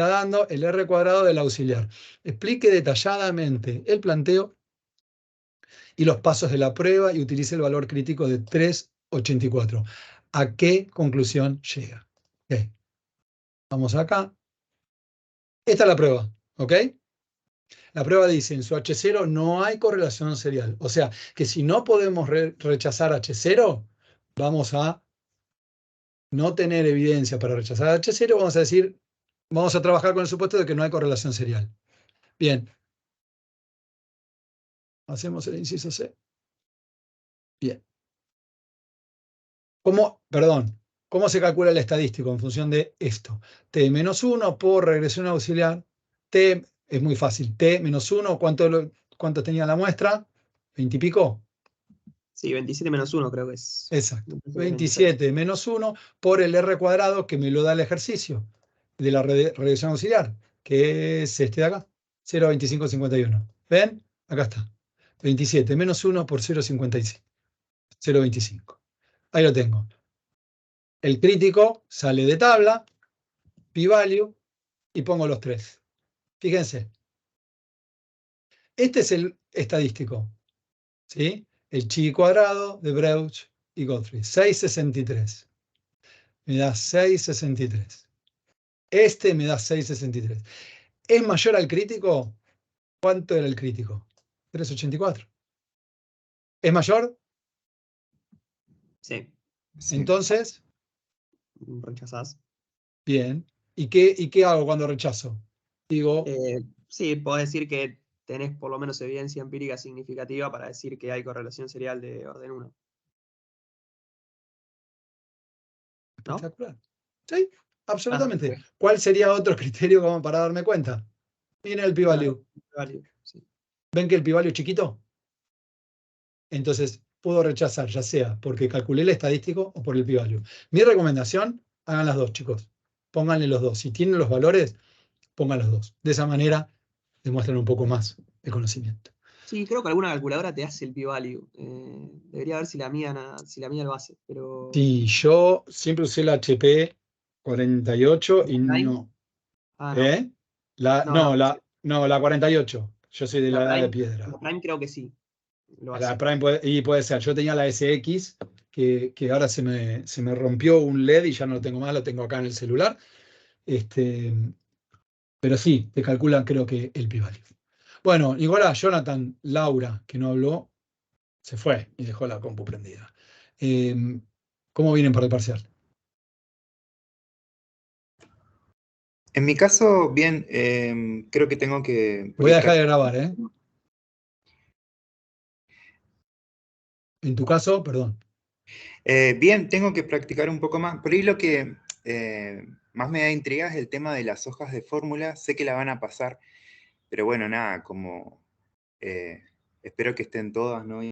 dando el R cuadrado del auxiliar. Explique detalladamente el planteo y los pasos de la prueba y utilice el valor crítico de 3,84. ¿A qué conclusión llega? Okay. Vamos acá. Esta es la prueba, ¿ok? La prueba dice, en su H0 no hay correlación serial. O sea, que si no podemos rechazar H0, vamos a no tener evidencia para rechazar H0, vamos a decir, vamos a trabajar con el supuesto de que no hay correlación serial. Bien. Hacemos el inciso C. Bien. ¿Cómo se calcula el estadístico en función de esto? T menos 1 por regresión auxiliar. T es muy fácil. T menos 1, ¿cuánto tenía la muestra? ¿20 y pico? Sí, 27 menos 1 creo que es. Exacto. Me parece que es 27 menos 1 por el R cuadrado que me lo da el ejercicio de la regresión auxiliar, que es este de acá, 0,2551. ¿Ven? Acá está. 27 menos 1 por 0,25. Ahí lo tengo. El crítico sale de tabla, p-value, y pongo los tres. Fíjense. Este es el estadístico. ¿Sí? El chi cuadrado de Breusch y Gottfried. 6,63. Me da 6,63. Este me da 6,63. ¿Es mayor al crítico? ¿Cuánto era el crítico? 3,84. ¿Es mayor? Sí. Sí. Entonces, rechazás. Bien. ¿Y qué hago cuando rechazo? Digo, Sí, podés decir que tenés por lo menos evidencia empírica significativa para decir que hay correlación serial de orden 1. ¿No? espectacular. Sí, absolutamente. Ah, ¿Cuál sería otro criterio como para darme cuenta? Miren el p-value. Value, sí. ¿Ven que el p-value es chiquito? Entonces puedo rechazar, ya sea porque calculé el estadístico o por el p-value. Mi recomendación, hagan las dos, chicos. Pónganle los dos. Si tienen los valores, pongan los dos. De esa manera demuestran un poco más el conocimiento. Sí, creo que alguna calculadora te hace el p-value. Debería ver si la mía lo hace, pero... Sí, yo siempre usé la HP 48 y ¿Prime? no. Ah, no. ¿Eh? La, No, no. no, la 48. Yo soy de la edad de La piedra. Prime creo que sí. Lo La hace. Prime puede ser. Yo tenía la SX, que ahora se me rompió un LED y ya no lo tengo más, lo tengo acá en el celular. Pero sí, te calculan creo que el p-value. Bueno, igual a Jonathan, Laura, que no habló, se fue y dejó la compu prendida. ¿Cómo vienen para el parcial? En mi caso, bien, creo que tengo que... Voy a dejar de grabar, ¿eh? En tu caso, perdón. Bien, tengo que practicar un poco más. Por ahí lo que más me da intriga es el tema de las hojas de fórmula. Sé que la van a pasar, pero bueno, nada, como espero que estén todas, ¿no?